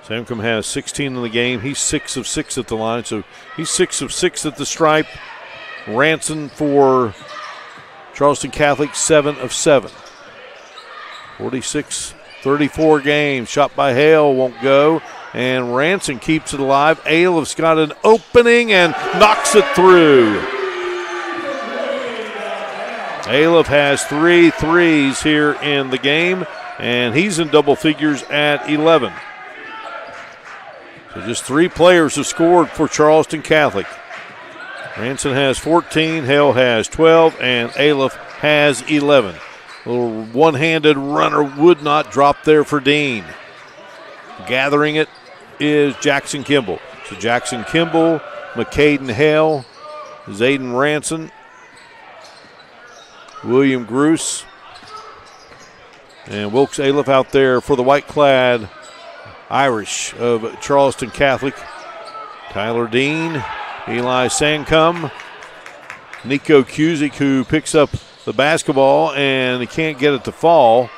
Samcom has 16 in the game. He's 6 of 6 at the line, so he's 6 of 6 at the stripe. Ranson for Charleston Catholic, 7 of 7. 46-34 game. Shot by Hale, won't go. And Ranson keeps it alive. Aileff's got an opening and knocks it through. Ailiff has 3 threes here in the game, and he's in double figures at 11. So just 3 players have scored for Charleston Catholic. Ranson has 14, Hale has 12, and Ailiff has 11. A little one-handed runner would not drop there for Dean. Gathering it is Jackson Kimball. So Jackson Kimball, McCaden Hale, Zayden Ranson, William Gruce, and Wilkes Ailiff out there for the white-clad Irish of Charleston Catholic. Tyler Dean, Eli Sancom, Nico Cusick, who picks up the basketball and he can't get it to fall.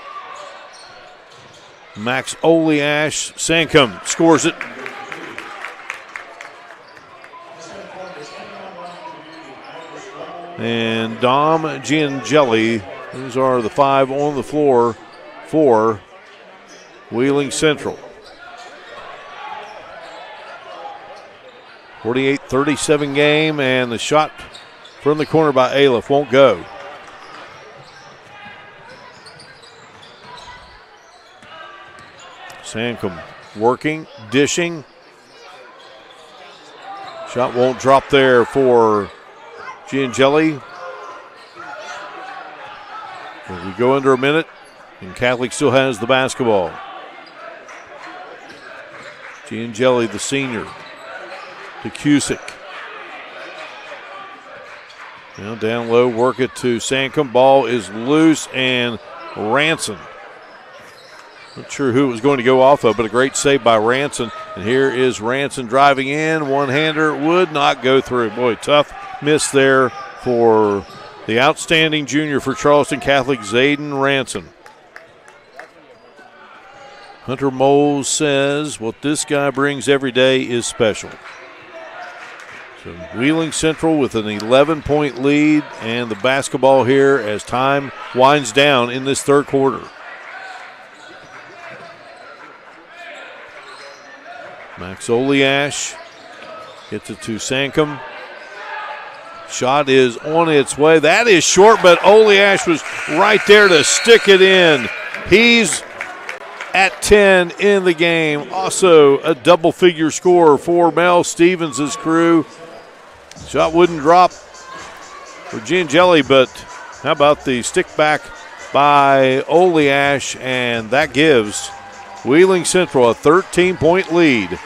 Max Oleash, Sancom scores it. And Dom Giangelli, these are the 5 on the floor for Wheeling Central. 48-37 game, and the shot from the corner by Ailiff won't go. Sancom working, dishing. Shot won't drop there for Giangelli. We go under a minute, and Catholic still has the basketball. Giangelli, the senior, to Cusick. Now down low, work it to Sancom. Ball is loose, and Ranson. Not sure who it was going to go off of, but a great save by Ranson. And here is Ranson driving in. One-hander would not go through. Boy, tough miss there for the outstanding junior for Charleston Catholic, Zayden Ranson. Hunter Moles says what this guy brings every day is special. So Wheeling Central with an 11-point lead, and the basketball here as time winds down in this third quarter. Max Oleash gets it to Sancom. Shot is on its way. That is short, but Oleash was right there to stick it in. He's at 10 in the game. Also a double-figure score for Mel Stevens' crew. Shot wouldn't drop for Giangelli, but how about the stick back by Oleash, and that gives Wheeling Central a 13-point lead.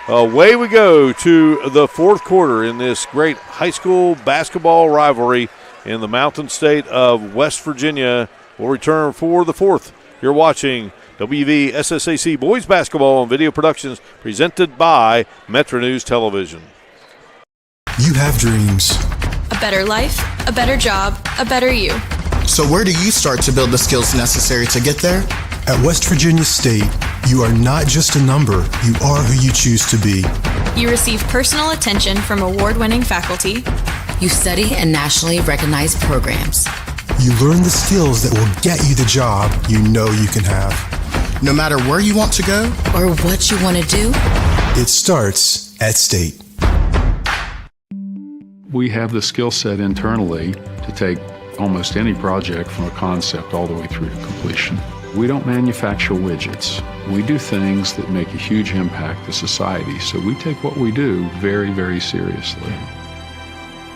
Away we go to the fourth quarter in this great high school basketball rivalry in the Mountain State of West Virginia. We'll return for the fourth. You're watching WVSSAC Boys Basketball and Video Productions presented by METRONEWS Television. You have dreams. A better life, a better job, a better you. So where do you start to build the skills necessary to get there? At West Virginia State, you are not just a number, you are who you choose to be. You receive personal attention from award-winning faculty. You study in nationally recognized programs. You learn the skills that will get you the job you know you can have. No matter where you want to go or what you want to do, it starts at State. We have the skill set internally to take almost any project from a concept all the way through to completion. We don't manufacture widgets. We do things that make a huge impact to society, so we take what we do very, very seriously.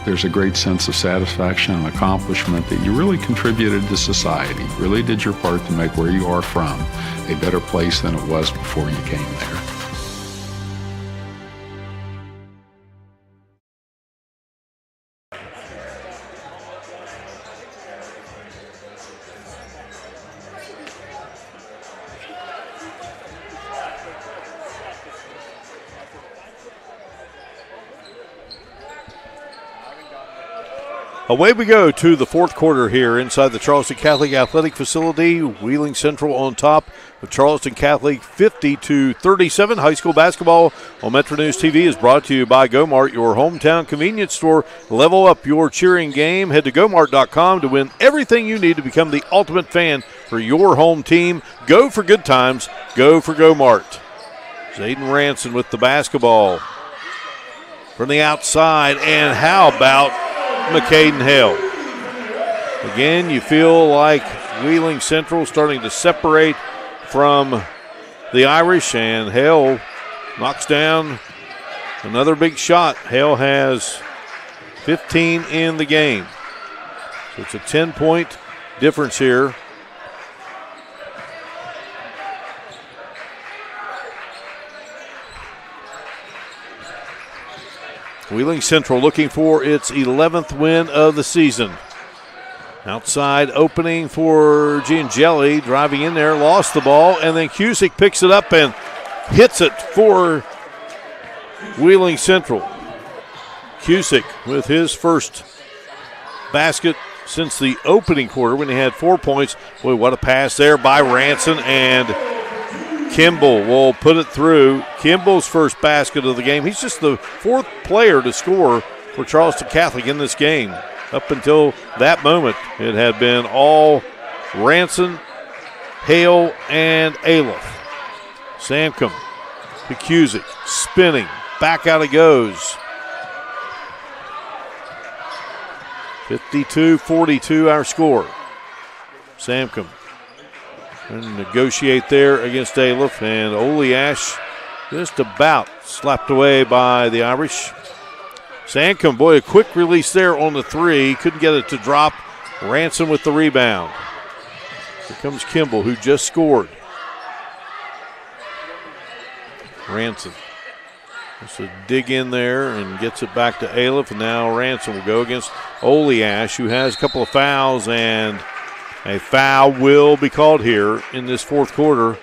There's a great sense of satisfaction and accomplishment that you really contributed to society, really did your part to make where you are from a better place than it was before you came there. Away we go to the fourth quarter here inside the Charleston Catholic Athletic Facility. Wheeling Central on top of Charleston Catholic 50-37. High school basketball on MetroNews TV is brought to you by Go-Mart, your hometown convenience store. Level up your cheering game. Head to gomart.com to win everything you need to become the ultimate fan for your home team. Go for good times. Go for Go-Mart. Zayden Ranson with the basketball from the outside, and how about McCaden Hale? Again, you feel like Wheeling Central starting to separate from the Irish, and Hale knocks down another big shot. Hale has 15 in the game. So it's a 10-point difference here. Wheeling Central looking for its 11th win of the season. Outside opening for Giangelli, driving in there, lost the ball, and then Cusick picks it up and hits it for Wheeling Central. Cusick with his first basket since the opening quarter when he had 4 points. Boy, what a pass there by Ranson, and Kimball will put it through. Kimball's first basket of the game. He's just the fourth player to score for Charleston Catholic in this game. Up until that moment, it had been all Ranson, Hale, and Aliff. Samcom to Cusick, spinning, back out it goes. 52-42 our score. Samcom and negotiate there against Aliff, and Oleash just about slapped away by the Irish. Samcom, boy, a quick release there on the three. Couldn't get it to drop. Ranson with the rebound. Here comes Kimball, who just scored. Ranson just a dig in there and gets it back to Aliff, and now Ranson will go against Oleash, who has a couple of fouls, and a foul will be called here in this fourth quarter,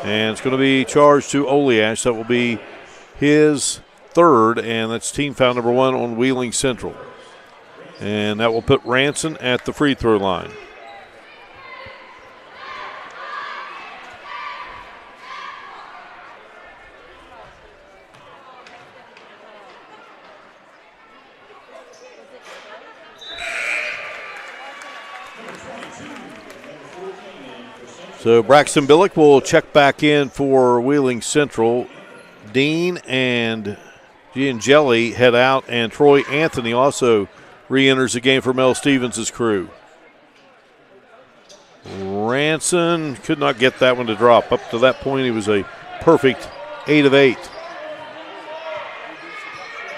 and it's going to be charged to Oleash. That will be his third, and that's team foul number 1 on Wheeling Central. And that will put Ranson at the free throw line. So Braxton Billick will check back in for Wheeling Central. Dean and Giangelli head out, and Troy Anthony also re-enters the game for Mel Stevens' crew. Ranson could not get that one to drop. Up to that point, he was a perfect 8 of 8.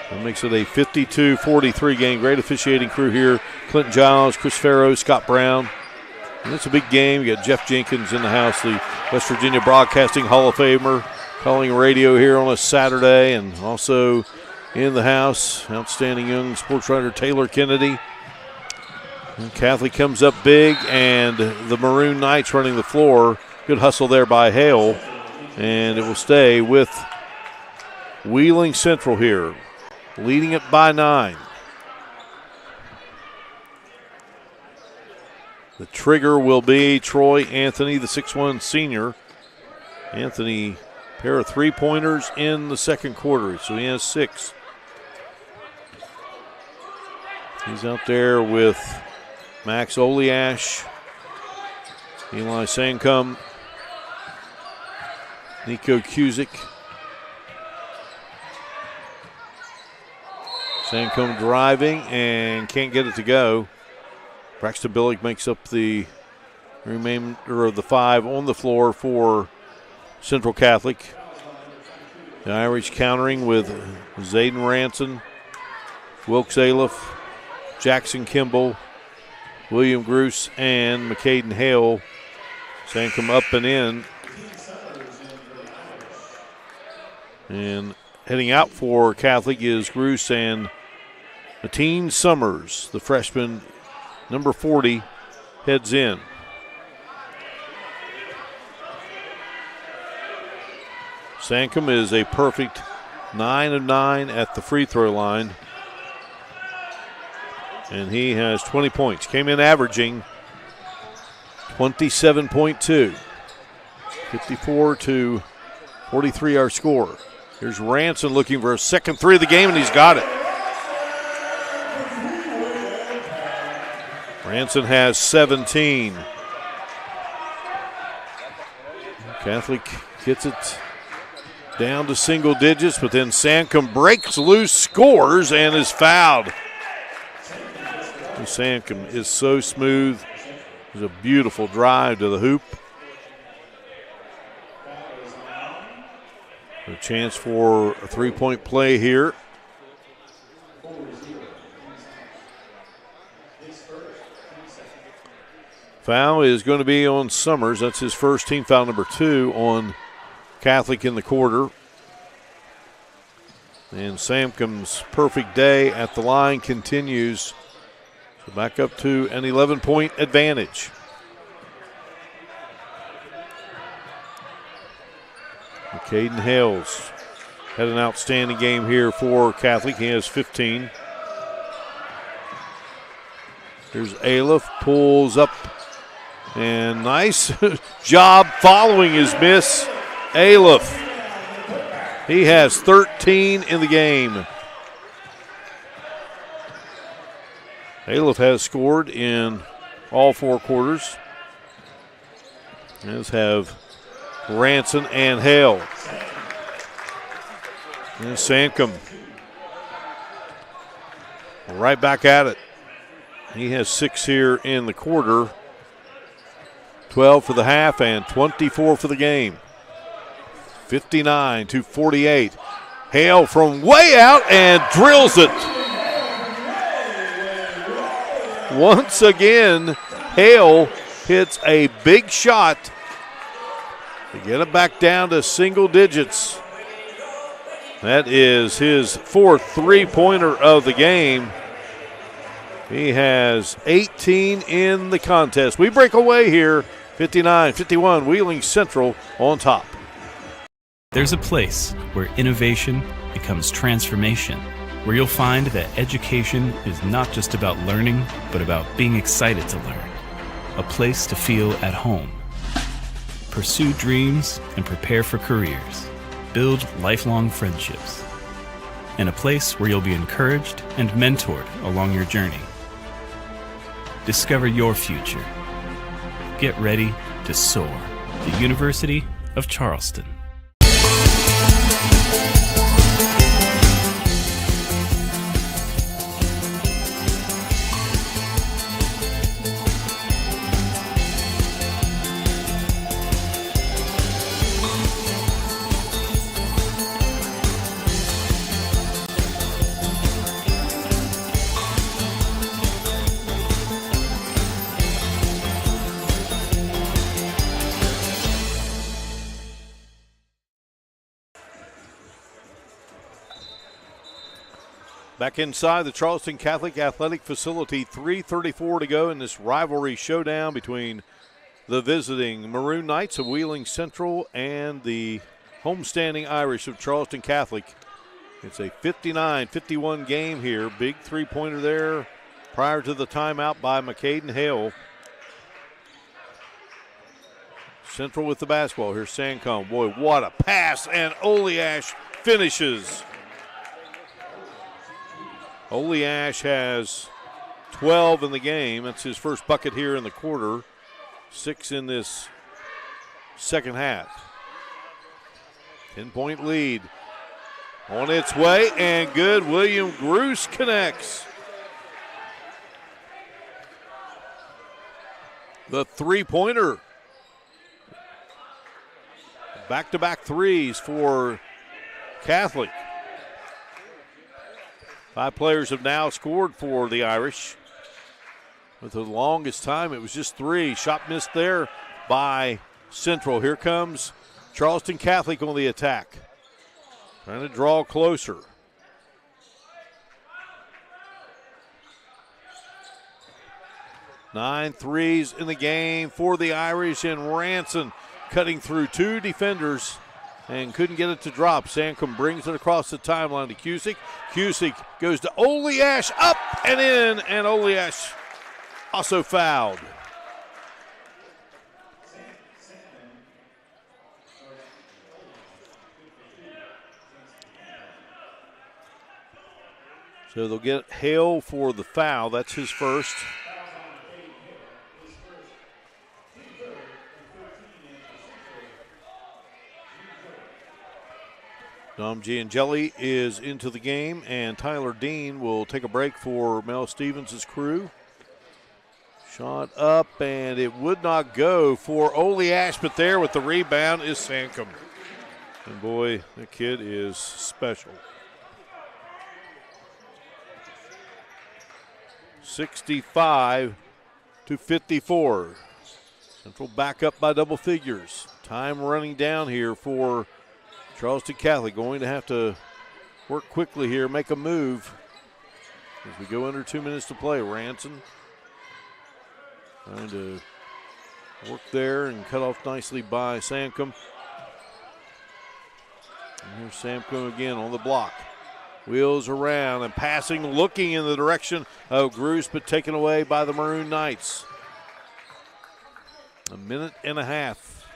That makes it a 52-43 game. Great officiating crew here. Clinton Giles, Chris Farrow, Scott Brown. And it's a big game. You got Jeff Jenkins in the house, the West Virginia Broadcasting Hall of Famer, calling radio here on a Saturday, and also in the house, outstanding young sports writer Taylor Kennedy. And Catholic comes up big, and the Maroon Knights running the floor. Good hustle there by Hale, and it will stay with Wheeling Central here, leading it by 9. The trigger will be Troy Anthony, the 6'1 senior. Anthony, pair of three-pointers in the second quarter, so he has 6. He's out there with Max Oleash, Eli Samcom, Nico Cusick. Samcom driving and can't get it to go. Braxton Billick makes up the remainder of the 5 on the floor for Central Catholic. The Irish countering with Zayden Ranson, Wilkes Aliff, Jackson Kimball, William Gruce, and McCaden Hale. Samcom up and in. And heading out for Catholic is Gruce and Mateen Summers, the freshman. Number 40 heads in. Samcom is a perfect 9 of 9 at the free throw line. And he has 20 points. Came in averaging 27.2. 54-43 our score. Here's Ranson looking for a second three of the game, and he's got it. Ranson has 17. Catholic gets it down to single digits, but then Sankum breaks loose, scores, and is fouled. Sankum is so smooth. It's a beautiful drive to the hoop. A chance for a three-point play here. Foul is going to be on Summers. That's his first team foul, number 2 on Catholic in the quarter. And Sankum's perfect day at the line continues. So back up to an 11-point advantage. Caden Hales had an outstanding game here for Catholic. He has 15. Here's Aliff, pulls up, and nice job following his miss. Aliff, he has 13 in the game. Aliff has scored in all 4 quarters, as have Ranson and Hale. And Sankum right back at it. He has 6 here in the quarter, 12 for the half and 24 for the game. 59-48. Hale from way out and drills it. Once again, Hale hits a big shot to get it back down to single digits. That is his 4th three-pointer of the game. He has 18 in the contest. We break away here, 59-51, Wheeling Central on top. There's a place where innovation becomes transformation, where you'll find that education is not just about learning, but about being excited to learn. A place to feel at home. Pursue dreams and prepare for careers. Build lifelong friendships. And a place where you'll be encouraged and mentored along your journey. Discover your future. Get ready to soar. The University of Charleston. Back inside the Charleston Catholic Athletic Facility, 3:34 to go in this rivalry showdown between the visiting Maroon Knights of Wheeling Central and the homestanding Irish of Charleston Catholic. It's a 59-51 game here. Big three-pointer there prior to the timeout by McCaden Hale. Central with the basketball. Here's Sankum. Boy, what a pass, and Oleash finishes. Oleash has 12 in the game. That's his first bucket here in the quarter. 6 in this second half. 10-point lead on its way, and good. William Gruce connects. The three-pointer. Back-to-back threes for Catholic. 5 players have now scored for the Irish. With the longest time, it was just 3. Shot missed there by Central. Here comes Charleston Catholic on the attack. Trying to draw closer. Nine threes in the game for the Irish, and Ranson cutting through 2 defenders and couldn't get it to drop. Sankum brings it across the timeline to Cusick. Cusick goes to Oliash, up and in, and Oliash also fouled. So they'll get Hale for the foul. That's his first. Dom Giangeli is into the game, and Tyler Dean will take a break for Mel Stevens' crew. Shot up, and it would not go for Oliash, but there with the rebound is Sankum. And boy, the kid is special. 65-54. Central back up by double figures. Time running down here for Charleston Catholic. Going to have to work quickly here, make a move as we go under 2 minutes to play. Ranson trying to work there and cut off nicely by Sankum. And here's Sankum again on the block. Wheels around and passing, looking in the direction of Gruce, but taken away by the Maroon Knights. A minute and a half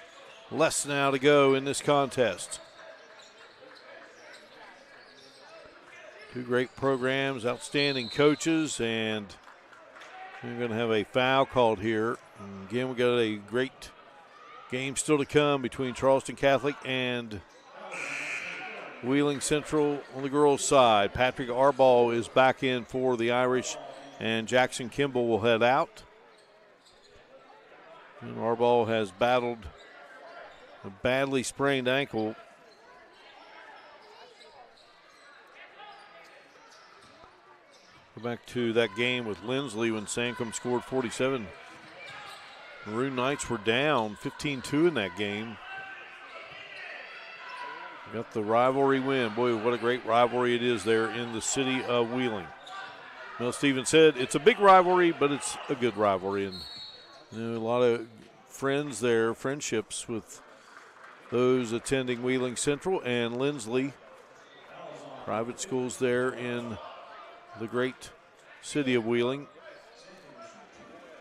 less now to go in this contest. Two great programs, outstanding coaches, and we're going to have a foul called here. And again, we got a great game still to come between Charleston Catholic and Wheeling Central on the girls' side. Patrick Arball is back in for the Irish, and Jackson Kimball will head out. And Arball has battled a badly sprained ankle. Go back to that game with Lindsley when Sankum scored 47. Maroon Knights were down 15-2 in that game. Got the rivalry win. Boy, what a great rivalry it is there in the city of Wheeling. Mel Stevens said it's a big rivalry, but it's a good rivalry. And a lot of friends there, friendships with those attending Wheeling Central and Lindsley. Private schools there in the great city of Wheeling.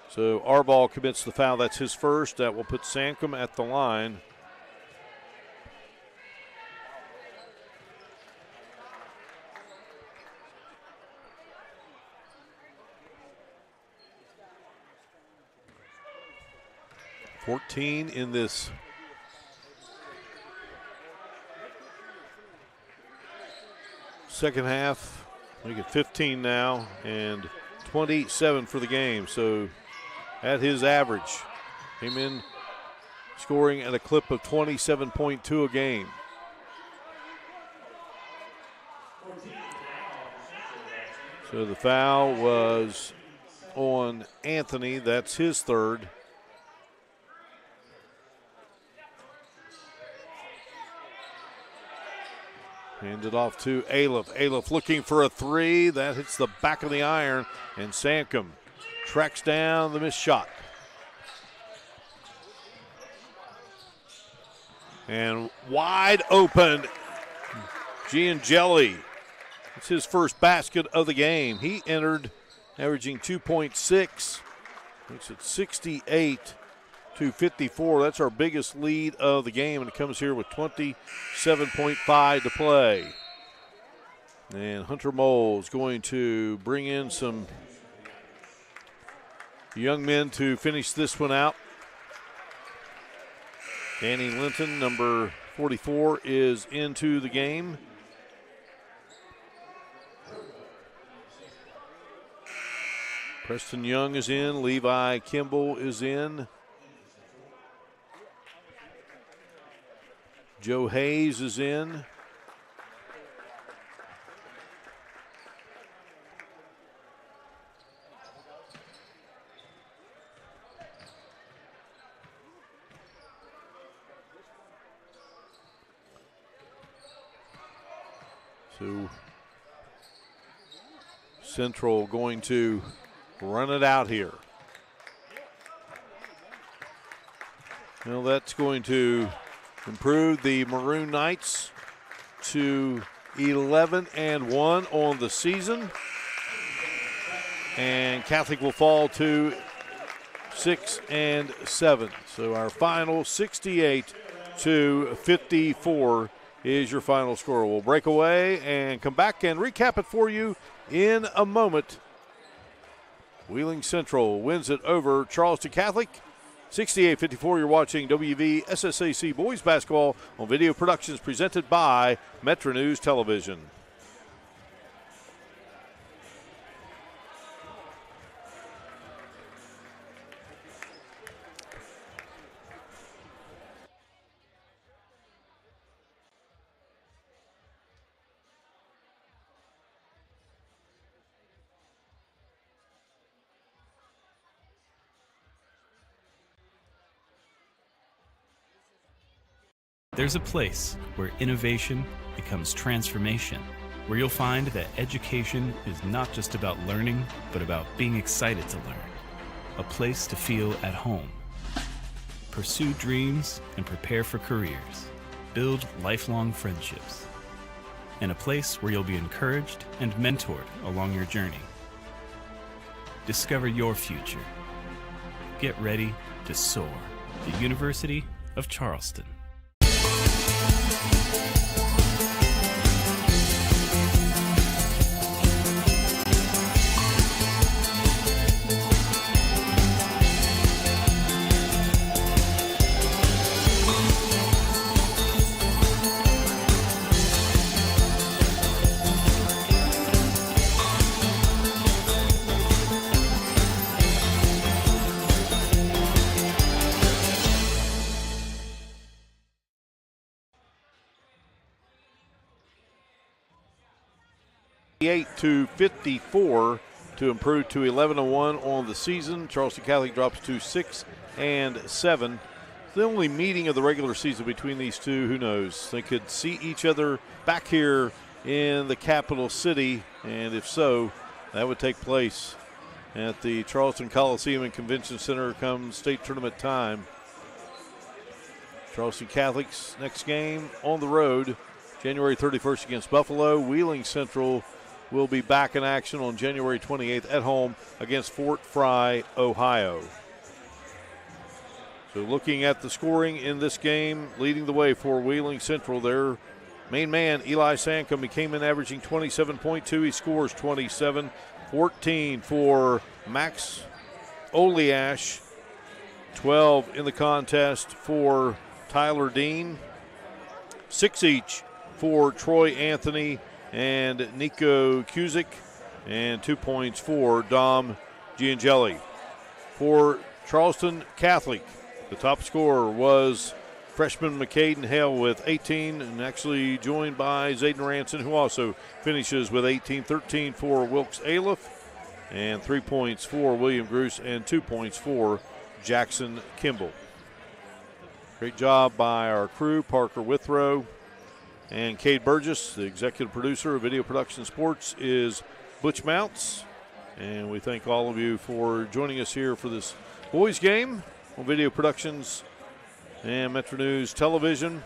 So Arball commits the foul. That's his first. That will put Sankum at the line. .14 in this second half. Make it 15 now, and 27 for the game. So at his average, came in scoring at a clip of 27.2 a game. So the foul was on Anthony. That's his third. Hand it off to Aliff. Aliff looking for a three. That hits the back of the iron, and Sankum tracks down the missed shot. And wide open, Giangeli. It's his first basket of the game. He entered averaging 2.6. Makes it 68-54. That's our biggest lead of the game, and it comes here with 27.5 to play. And Hunter Moles going to bring in some young men to finish this one out. Danny Linton, number 44, is into the game. Preston Young is in. Levi Kimball is in. Joe Hayes is in. So Central going to run it out here. Well, that's going to improved the Maroon Knights to 11-1 on the season. And Catholic will fall to 6-7. So our final 68-54 is your final score. We'll break away and come back and recap it for you in a moment. Wheeling Central wins it over Charleston Catholic. 68-54, you're watching WVSSAC Boys Basketball on Video Productions presented by METRONEWS Television. There's a place where innovation becomes transformation, where you'll find that education is not just about learning, but about being excited to learn. A place to feel at home. Pursue dreams and prepare for careers. Build lifelong friendships. And a place where you'll be encouraged and mentored along your journey. Discover your future. Get ready to soar. The University of Charleston. To 54 to improve to 11-1 on the season. Charleston Catholic drops to 6-7. The only meeting of the regular season between these two, who knows? They could see each other back here in the capital city, and if so, that would take place at the Charleston Coliseum and Convention Center come state tournament time. Charleston Catholic's next game on the road, January 31st against Buffalo. Wheeling Central will be back in action on January 28th at home against Fort Fry, Ohio. So looking at the scoring in this game, leading the way for Wheeling Central, their main man, Eli Sankum, he came in averaging 27.2. He scores 27. 14 for Max Oliash. 12 in the contest for Tyler Dean. 6 each for Troy Anthony and Nico Cusick, and 2 points for Dom Giangeli. For Charleston Catholic, the top scorer was freshman McCaden Hale with 18, and actually joined by Zayden Ranson, who also finishes with 18. 13 for Wilkes Aliff, and 3 points for William Gruce, and 2 points for Jackson Kimball. Great job by our crew, Parker Withrow and Cade Burgess. The executive producer of Video Production Sports is Butch Mounts. And we thank all of you for joining us here for this boys game on Video Productions and METRONEWS Television.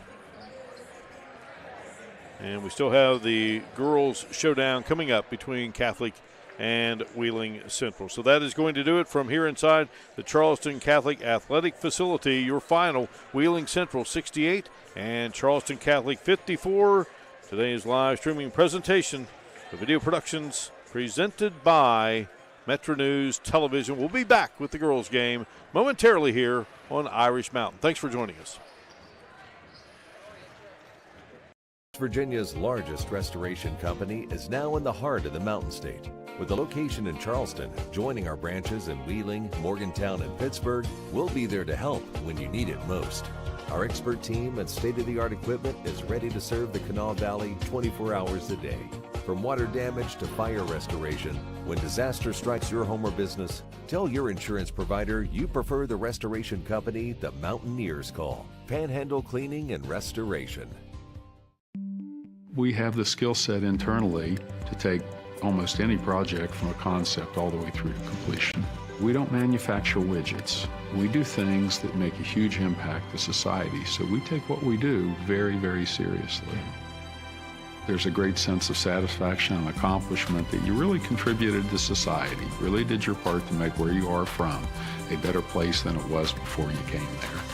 And we still have the girls showdown coming up between Catholic and Wheeling Central. So that is going to do it from here inside the Charleston Catholic Athletic Facility. Your final, Wheeling Central 68 and Charleston Catholic 54. Today's live streaming presentation of Video Productions presented by METRONEWS Television. We'll be back with the girls game momentarily here on Irish Mountain. Thanks for joining us. Virginia's largest restoration company is now in the heart of the Mountain State. With a location in Charleston, joining our branches in Wheeling, Morgantown, and Pittsburgh, we'll be there to help when you need it most. Our expert team and state-of-the-art equipment is ready to serve the Kanawha Valley 24 hours a day. From water damage to fire restoration, when disaster strikes your home or business, tell your insurance provider you prefer the restoration company the Mountaineers call. Panhandle Cleaning and Restoration. We have the skill set internally to take almost any project from a concept all the way through to completion. We don't manufacture widgets. We do things that make a huge impact to society, so we take what we do very, very seriously. There's a great sense of satisfaction and accomplishment that you really contributed to society, really did your part to make where you are from a better place than it was before you came there.